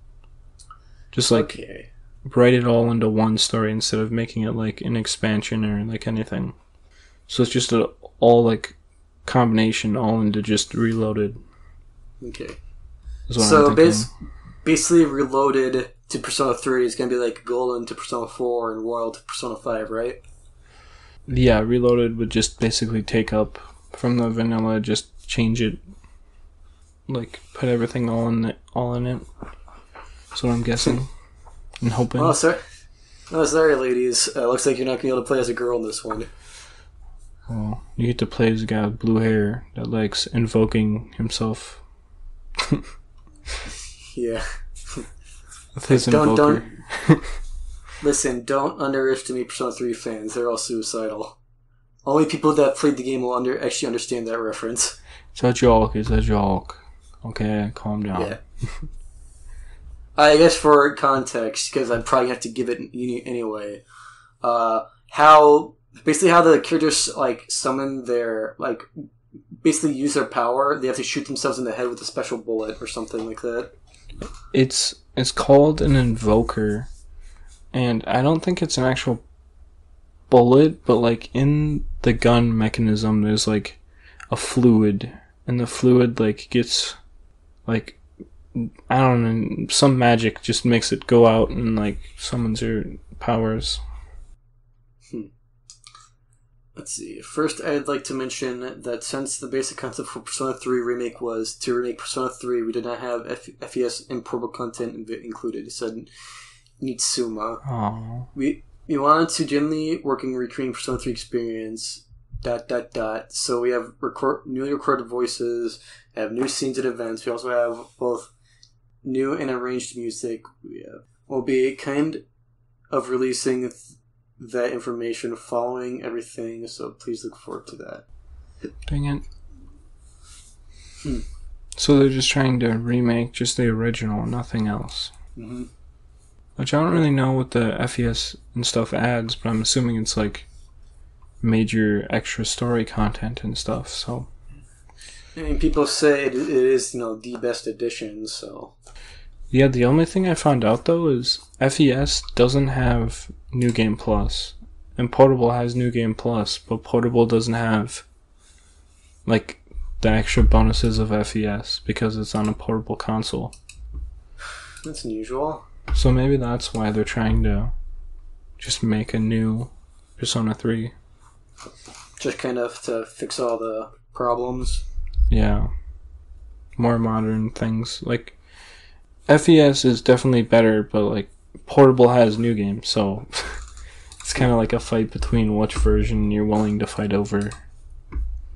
Speaker 2: Just like write it all into one story instead of making it like an expansion or like anything. So it's just all like combination all into just Reloaded.
Speaker 1: Okay. So basically Reloaded to Persona 3 is going to be like Golden to Persona 4 and Royal to Persona 5, right?
Speaker 2: Yeah, Reloaded would just basically take up from the vanilla, just change it, like put everything all in it. That's what I'm guessing and hoping.
Speaker 1: Oh, sorry, ladies. Looks like you're not going to be able to play as a girl in this one.
Speaker 2: Well, you get to play as a guy with blue hair that likes invoking himself.
Speaker 1: Yeah.
Speaker 2: With his invoker.
Speaker 1: Listen, don't underestimate Persona 3 fans. They're all suicidal. Only people that played the game will actually understand that reference.
Speaker 2: It's a joke. Okay, calm down.
Speaker 1: Yeah. I guess for context, because I'm probably going to have to give it anyway, how the characters, like, summon their, like, basically use their power, they have to shoot themselves in the head with a special bullet or something like that.
Speaker 2: It's called an invoker, and I don't think it's an actual bullet, but like in the gun mechanism there's like a fluid, and the fluid like gets like, I don't know, some magic just makes it go out and like summons your powers.
Speaker 1: Let's see. First, I'd like to mention that since the basic concept for Persona 3 Remake was to remake Persona 3, we did not have FES importable content included, said Nitsuma.
Speaker 2: Aww.
Speaker 1: We wanted to genuinely work in recreating Persona 3 experience, ... So we have newly recorded voices, have new scenes and events. We also have both new and arranged music. We have will be kind of releasing that information following everything, so please look forward to that.
Speaker 2: Dang it. So they're just trying to remake just the original, nothing else.
Speaker 1: Mm-hmm.
Speaker 2: Which I don't really know what the FES and stuff adds, but I'm assuming it's like major extra story content and stuff, so...
Speaker 1: I mean, people say it is, the best edition, so...
Speaker 2: Yeah, the only thing I found out, though, is FES doesn't have New Game Plus. And Portable has New Game Plus, but Portable doesn't have, like, the extra bonuses of FES because it's on a portable console.
Speaker 1: That's unusual.
Speaker 2: So maybe that's why they're trying to just make a new Persona 3.
Speaker 1: Just kind of to fix all the problems.
Speaker 2: Yeah. More modern things. Like, FES is definitely better, but, like, Portable has New Game, so it's kind of like a fight between which version you're willing to fight over.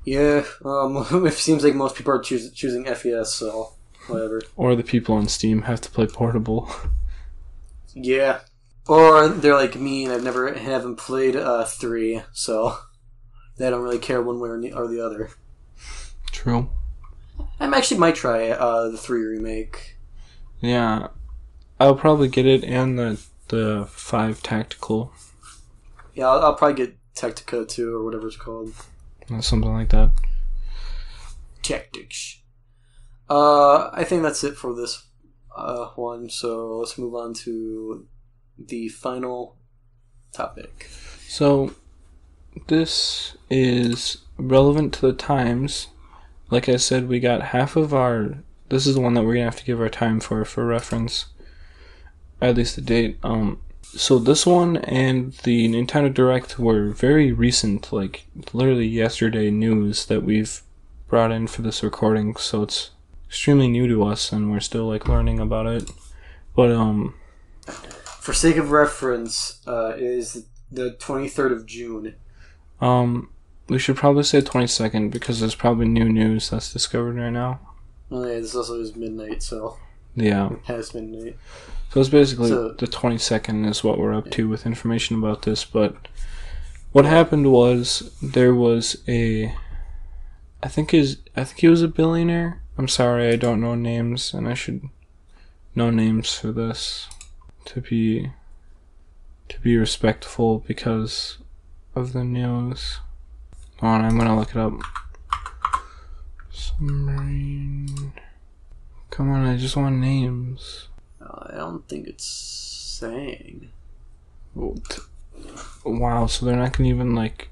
Speaker 1: Yeah, it seems like most people are choosing FES, so whatever.
Speaker 2: Or the people on Steam have to play Portable.
Speaker 1: Yeah. Or they're like me and haven't played 3, so they don't really care one way or the other.
Speaker 2: True.
Speaker 1: I actually might try the 3 remake.
Speaker 2: Yeah. I'll probably get it and the 5 Tactical.
Speaker 1: Yeah, I'll probably get Tactica 2 or whatever it's called.
Speaker 2: Something like that.
Speaker 1: Tactics. I think that's it for this one, so let's move on to the final topic.
Speaker 2: So, this is relevant to the times. Like I said, we got half of our... This is the one that we're going to have to give our time for reference. At least the date. So this one and the Nintendo Direct were very recent, like literally yesterday news that we've brought in for this recording, so it's extremely new to us and we're still like learning about it. But
Speaker 1: for sake of reference, is the 23rd of June.
Speaker 2: We should probably say 22nd because there's probably new news that's discovered right now.
Speaker 1: Oh yeah, this also is midnight, so
Speaker 2: yeah,
Speaker 1: past midnight.
Speaker 2: So it's basically the 22nd is what we're up to with information about this. But what happened was there was I think he was a billionaire. I'm sorry, I don't know names, and I should know names for this to be respectful because of the news. Hold on, I'm gonna look it up. Submarine. Come on, I just want names.
Speaker 1: I don't think it's saying.
Speaker 2: Wow, so they're not gonna even like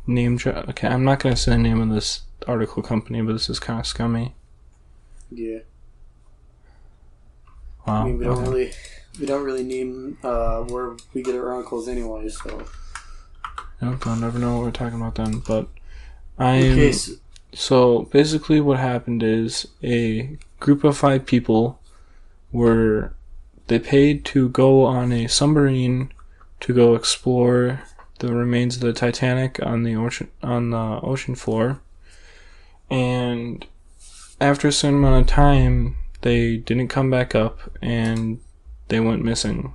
Speaker 2: name drop. Okay, I'm not gonna say the name of this article company, but this is kind of scummy.
Speaker 1: Yeah.
Speaker 2: Wow.
Speaker 1: I mean, we don't really name where we get our articles anyway, so.
Speaker 2: Yep, I'll never know what we're talking about then. But so basically, what happened is a group of 5 people they paid to go on a submarine to go explore the remains of the Titanic on the ocean floor, and after a certain amount of time they didn't come back up and they went missing.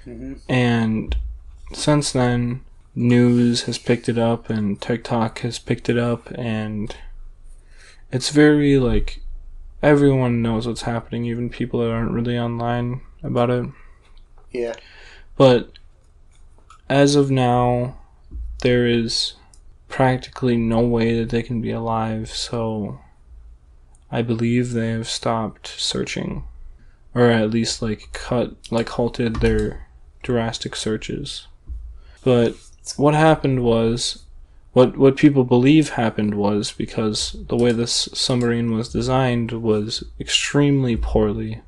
Speaker 1: Mm-hmm.
Speaker 2: And since then news has picked it up and TikTok has picked it up, and it's very like everyone knows what's happening, even people that aren't really online about it.
Speaker 1: Yeah.
Speaker 2: But as of now, there is practically no way that they can be alive, so I believe they have stopped searching. Or at least halted their drastic searches. But what happened was, what people believe happened was, because the way this submarine was designed was extremely poorly.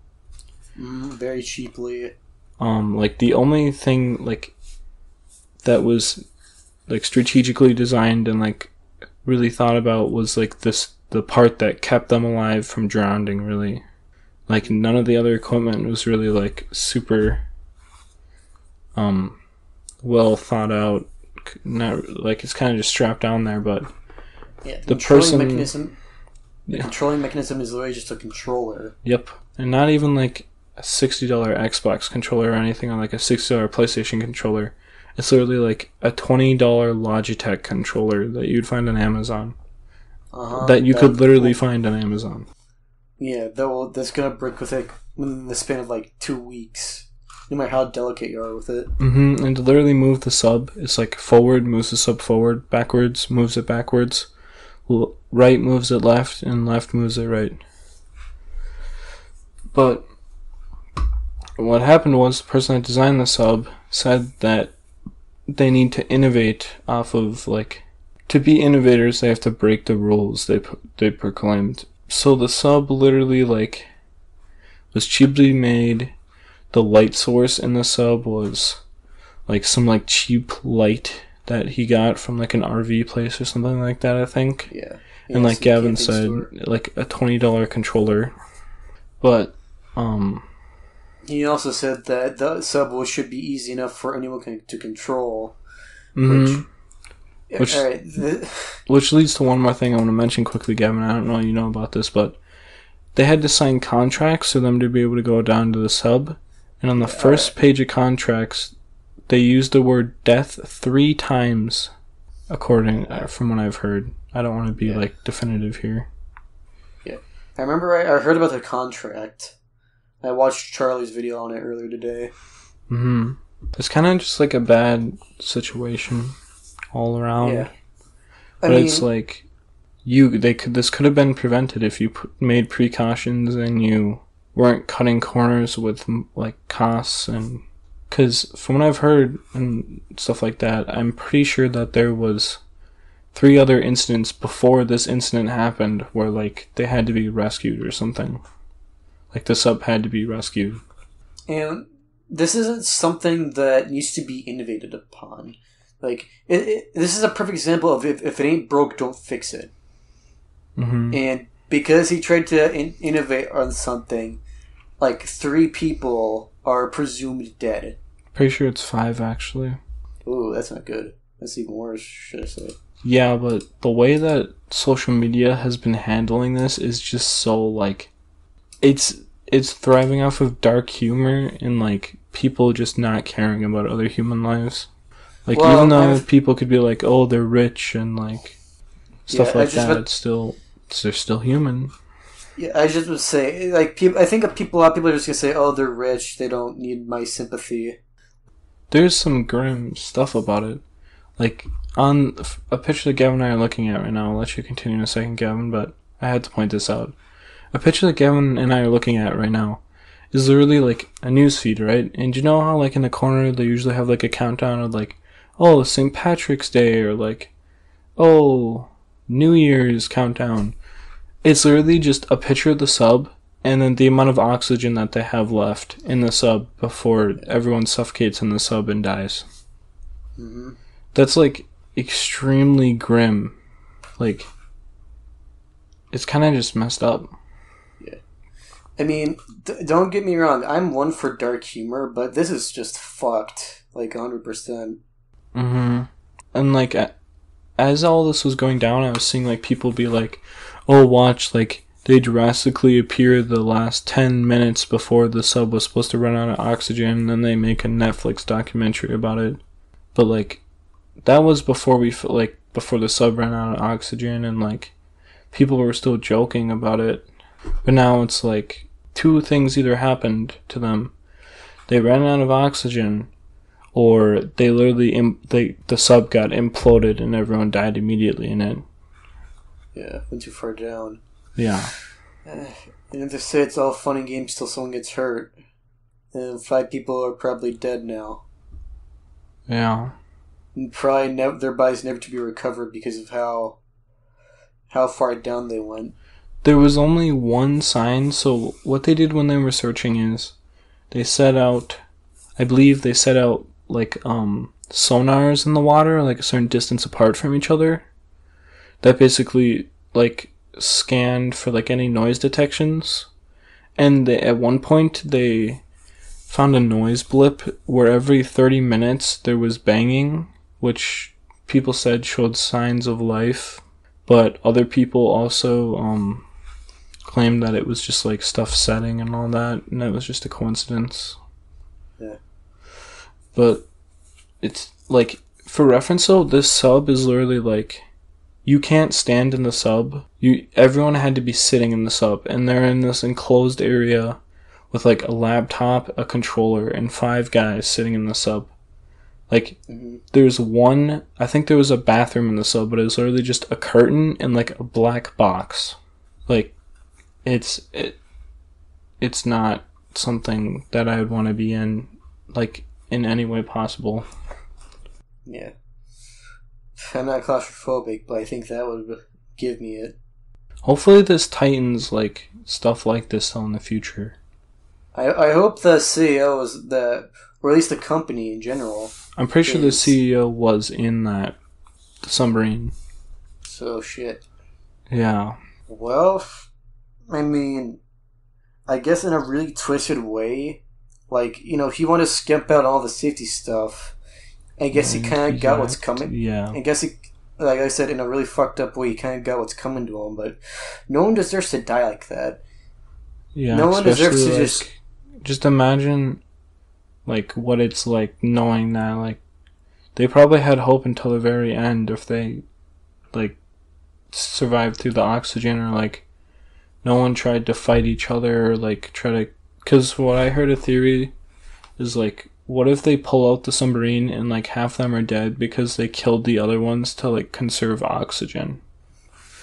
Speaker 1: Very cheaply.
Speaker 2: The only thing that was strategically designed and really thought about was the part that kept them alive from drowning. Really, none of the other equipment was really super well thought out. Not it's kind of just strapped down there, but
Speaker 1: yeah,
Speaker 2: the controlling
Speaker 1: mechanism is literally just a controller.
Speaker 2: Yep, and not even a $60 Xbox controller or anything on like a $60 PlayStation controller. It's literally like a $20 Logitech controller that you'd find on Amazon. That you could literally find on Amazon.
Speaker 1: Yeah, that's gonna break within the span of like 2 weeks, no matter how delicate you are with it.
Speaker 2: And to literally move the sub, it's like forward moves the sub forward, backwards moves it backwards, right moves it left, and left moves it right. But what happened was the person that designed the sub said that they need to innovate off of, like, to be innovators, they have to break the rules they proclaimed. So the sub literally, like, was cheaply made. The light source in the sub was, like, some, like, cheap light that he got from, like, an RV place or something like that, I think.
Speaker 1: Yeah.
Speaker 2: And like Gavin said, like, a $20 controller. But,
Speaker 1: he also said that the sub should be easy enough for anyone to control.
Speaker 2: Which leads to one more thing I want to mention quickly, Gavin. I don't know if you know about this, but they had to sign contracts for them to be able to go down to the sub. And on the first page of contracts, they used the word death 3 times, from what I've heard. I don't want to be, like, definitive here. Yeah.
Speaker 1: I remember I heard about the contract. I watched Charlie's video on it earlier today.
Speaker 2: It's kind of just like a bad situation all around.
Speaker 1: Yeah.
Speaker 2: But it's like this could have been prevented if you made precautions and you weren't cutting corners with, like, costs. And because from what I've heard and stuff like that, I'm pretty sure that there was 3 other incidents before this incident happened where, like, they had to be rescued or something. Like, the sub had to be rescued.
Speaker 1: And this isn't something that needs to be innovated upon. Like, this is a perfect example of if it ain't broke, don't fix it. And because he tried to innovate on something, like, 3 people are presumed dead.
Speaker 2: Pretty sure it's 5, actually.
Speaker 1: Ooh, that's not good. That's even worse, should I say.
Speaker 2: Yeah, but the way that social media has been handling this is just so, like, it's thriving off of dark humor and, like, people just not caring about other human lives. Like, even though people could be like, oh, they're rich and, like, stuff like that, they're still human.
Speaker 1: Yeah, I just would say, like, I think a lot of people are just gonna say, oh, they're rich, they don't need my sympathy.
Speaker 2: There's some grim stuff about it. Like, on a picture that Gavin and I are looking at right now, I'll let you continue in a second, Gavin, but I had to point this out. A picture that Gavin and I are looking at right now is literally, like, a news feed, right? And you know how, like, in the corner they usually have, like, a countdown of, like, oh, St. Patrick's Day, or, like, oh, New Year's countdown. It's literally just a picture of the sub and then the amount of oxygen that they have left in the sub before everyone suffocates in the sub and dies. That's, like, extremely grim. Like, it's kind of just messed up.
Speaker 1: Yeah. I mean, don't get me wrong, I'm one for dark humor, but this is just fucked. Like, 100%.
Speaker 2: And, like, as all this was going down, I was seeing, like, people be like, oh, watch, like, they drastically appear the last 10 minutes before the sub was supposed to run out of oxygen, and then they make a Netflix documentary about it. But, like, that was before before the sub ran out of oxygen, and, like, people were still joking about it. But now it's, like, 2 things either happened to them. They ran out of oxygen, or they literally, the sub got imploded and everyone died immediately in it.
Speaker 1: Yeah, went too far down.
Speaker 2: Yeah.
Speaker 1: And if they say it's all fun and games till someone gets hurt, and 5 people are probably dead now.
Speaker 2: Yeah.
Speaker 1: And probably their bodies never to be recovered because of how far down they went.
Speaker 2: There was only one sign, so what they did when they were searching is they set out, I believe they set out, like, sonars in the water, like, a certain distance apart from each other, that basically, like, scanned for, like, any noise detections. And at one point they found a noise blip where every 30 minutes there was banging, which people said showed signs of life, but other people also claimed that it was just like stuff setting and all that, and it was just a coincidence.
Speaker 1: Yeah.
Speaker 2: But it's like, for reference though, this sub is literally like, you can't stand in the sub. Everyone had to be sitting in the sub, and they're in this enclosed area with like a laptop, a controller, and 5 guys sitting in the sub. Like, there's one, I think there was a bathroom in the sub, but it was literally just a curtain and like a black box. Like, it's not something that I would want to be in, like, in any way possible.
Speaker 1: Yeah. I'm not claustrophobic, but I think that would give me it.
Speaker 2: Hopefully this tightens, like, stuff like this though in the future.
Speaker 1: I hope the CEOs, or at least the company in general.
Speaker 2: I'm pretty sure the CEO was in that submarine.
Speaker 1: So shit.
Speaker 2: Yeah.
Speaker 1: Well, I mean, I guess in a really twisted way, like, you know, he wanted to skimp out all the safety stuff. I guess he kind of got what's coming.
Speaker 2: Yeah.
Speaker 1: I guess he, like I said, in a really fucked up way, he kind of got what's coming to him. But no one deserves to die like that.
Speaker 2: Yeah.
Speaker 1: No one deserves to
Speaker 2: like, just imagine, like, what it's like knowing that, like, they probably had hope until the very end if they, like, survived through the oxygen, or, like, no one tried to fight each other, or, like, try to... Because what I heard a theory is, like, what if they pull out the submarine and, like, half of them are dead because they killed the other ones to, like, conserve oxygen?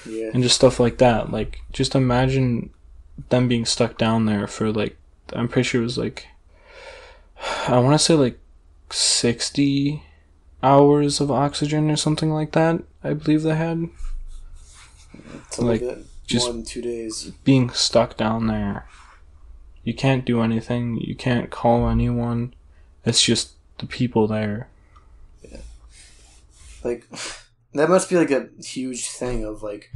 Speaker 1: Yeah.
Speaker 2: And just stuff like that. Like, just imagine them being stuck down there for, like, I'm pretty sure it was, like, I want to say, like, 60 hours of oxygen or something like that, I believe they had.
Speaker 1: It's a little bit more than 2 days.
Speaker 2: Being stuck down there. You can't do anything. You can't call anyone. It's just the people there.
Speaker 1: Yeah. Like, that must be like a huge thing of, like,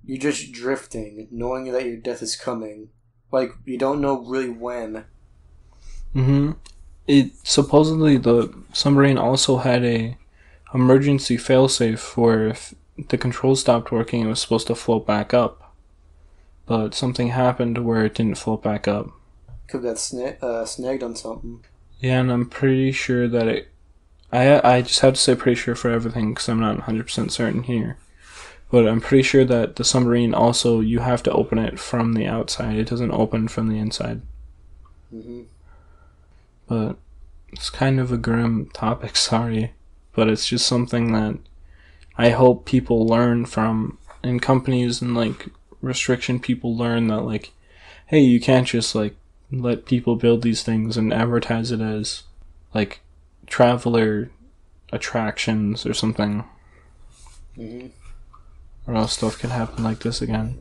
Speaker 1: you're just drifting, knowing that your death is coming. Like, you don't know really when.
Speaker 2: It supposedly, the submarine also had a emergency failsafe where if the controls stopped working, it was supposed to float back up. But something happened where it didn't float back up.
Speaker 1: Could have got snagged on something.
Speaker 2: Yeah, and I'm pretty sure that it... I just have to say pretty sure for everything because I'm not 100% certain here. But I'm pretty sure that the submarine also, you have to open it from the outside. It doesn't open from the inside. But it's kind of a grim topic, sorry. But it's just something that I hope people learn from, and companies and, like, restriction people learn that, like, hey, you can't just, like, let people build these things and advertise it as, like, traveler attractions or something. Or else stuff can happen like this again.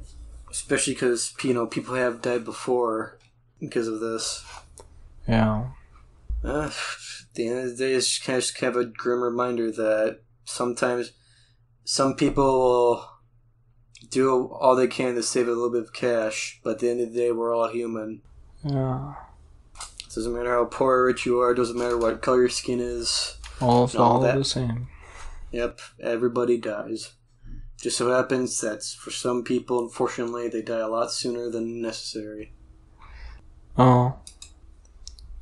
Speaker 1: Especially because, you know, people have died before because of this.
Speaker 2: Yeah.
Speaker 1: At the end of the day, it's just kind of a grim reminder that sometimes some people will do all they can to save a little bit of cash, but at the end of the day, we're all human.
Speaker 2: Yeah.
Speaker 1: It doesn't matter how poor or rich you are, it doesn't matter what color your skin is.
Speaker 2: All the same.
Speaker 1: Yep, everybody dies. Just so happens that for some people, unfortunately, they die a lot sooner than necessary.
Speaker 2: Oh.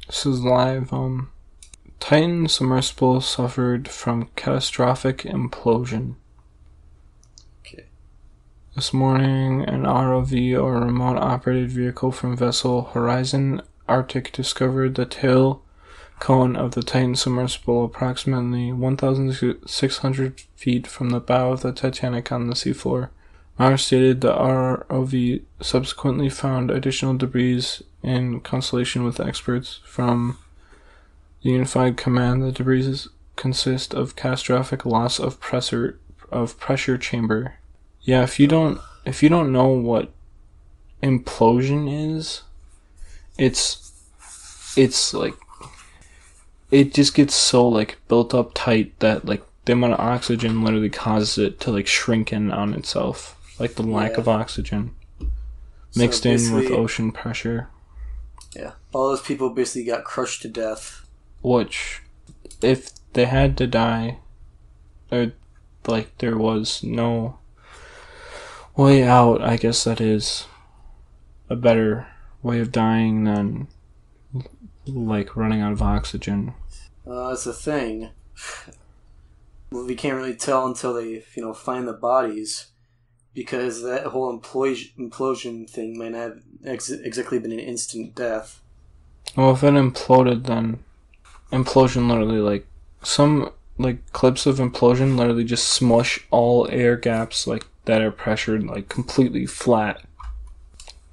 Speaker 2: This is live. Titan submersible suffered from catastrophic implosion.
Speaker 1: Okay.
Speaker 2: This morning, an ROV, or remote operated vehicle from vessel Horizon Arctic, discovered the tail cone of the Titan submersible approximately 1,600 feet from the bow of the Titanic on the seafloor. Mars stated the ROV subsequently found additional debris in consultation with experts from the Unified Command. The debris consist of catastrophic loss of pressure chamber. Yeah, if you don't know what implosion is, it's like, it just gets so, like, built up tight that, like, the amount of oxygen literally causes it to, like, shrink in on itself. Like the lack of oxygen mixed in with ocean pressure.
Speaker 1: Yeah. All those people basically got crushed to death.
Speaker 2: Which, if they had to die, or, like, there was no way out, I guess that is. a better way of dying than like running out of oxygen.
Speaker 1: That's the thing. Well, we can't really tell until they, find the bodies, because that whole implosion thing might not have exactly been an instant death.
Speaker 2: Well, if it imploded, then implosion literally, like, some, like, clips of implosion literally just smush all air gaps, like, that are pressured, like, completely flat.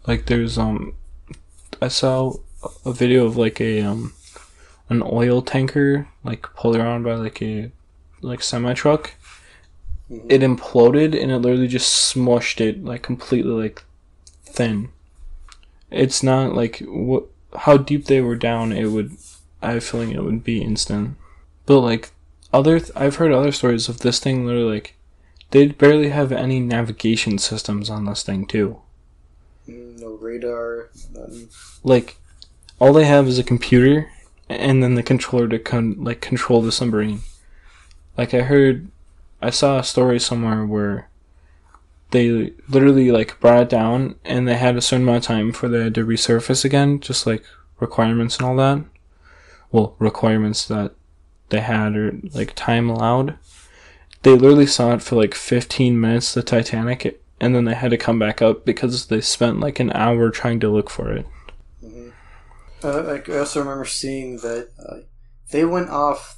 Speaker 2: Like, there's, I saw a video of, like, an oil tanker, like, pulled around by, like, a, like, semi-truck. Mm-hmm. It imploded, and it literally just smushed it, like, completely, like, thin. It's not, like, how deep they were down, I have a feeling it would be instant. But, like, I've heard other stories of this thing literally, like, they barely have any navigation systems on this thing, too.
Speaker 1: No radar, nothing.
Speaker 2: Like, all they have is a computer, and then the controller to control the submarine. Like, I saw a story somewhere where they literally, like, brought it down, and they had a certain amount of time before they had to resurface again, just, like, requirements and all that. Well, requirements that they had, or, like, time allowed. They literally saw it for, like, 15 minutes, the Titanic, and then they had to come back up because they spent, like, an hour trying to look for it.
Speaker 1: Mm-hmm. I also remember seeing that they went off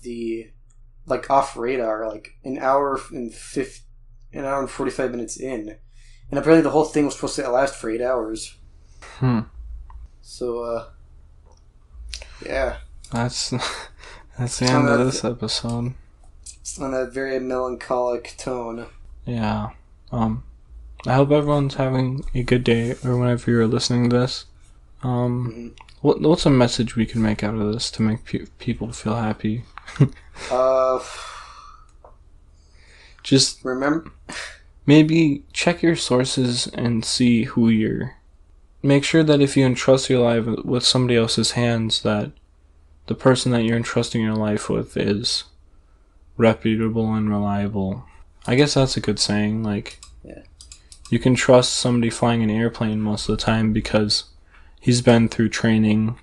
Speaker 1: off radar, like, an hour and 45 minutes in. And apparently the whole thing was supposed to last for 8 hours. So, yeah.
Speaker 2: That's the end of this episode.
Speaker 1: On that very melancholic tone.
Speaker 2: Yeah. I hope everyone's having a good day, or whenever you're listening to this. What's a message we can make out of this to make people feel happy? Just
Speaker 1: remember,
Speaker 2: maybe check your sources and see who you're. Make sure that if you entrust your life with somebody else's hands, that the person that you're entrusting your life with is reputable and reliable. I guess that's a good saying. Like,
Speaker 1: yeah. You
Speaker 2: can trust somebody flying an airplane most of the time because he's been through training,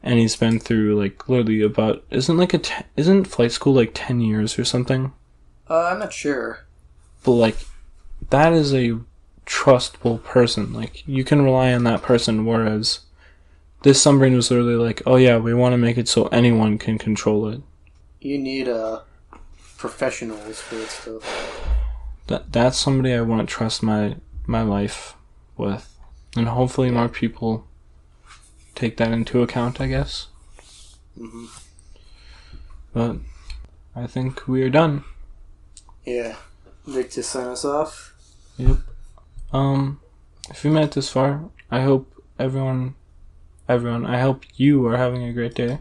Speaker 2: and he's been through, like, literally about, isn't flight school like 10 years or something?
Speaker 1: I'm not sure.
Speaker 2: But, like, that is a trustable person. Like, you can rely on that person, whereas this submarine was literally like, oh yeah, we want to make it so anyone can control it.
Speaker 1: You need professionals for that stuff.
Speaker 2: That's somebody I want to trust my life with. And hopefully more people take that into account, I guess.
Speaker 1: Mm-hmm.
Speaker 2: But I think we are done.
Speaker 1: Yeah. Vic, to sign us off?
Speaker 2: Yep. If you made it this far, I hope everyone, I hope you are having a great day.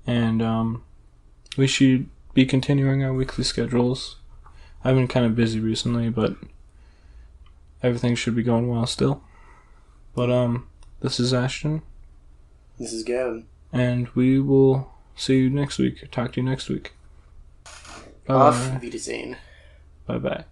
Speaker 2: And we should be continuing our weekly schedules. I've been kind of busy recently, but everything should be going well still. But this is Ashton.
Speaker 1: This is Gavin.
Speaker 2: And we will see you next week. Talk to you next week.
Speaker 1: Auf Wiedersehen.
Speaker 2: Bye-bye.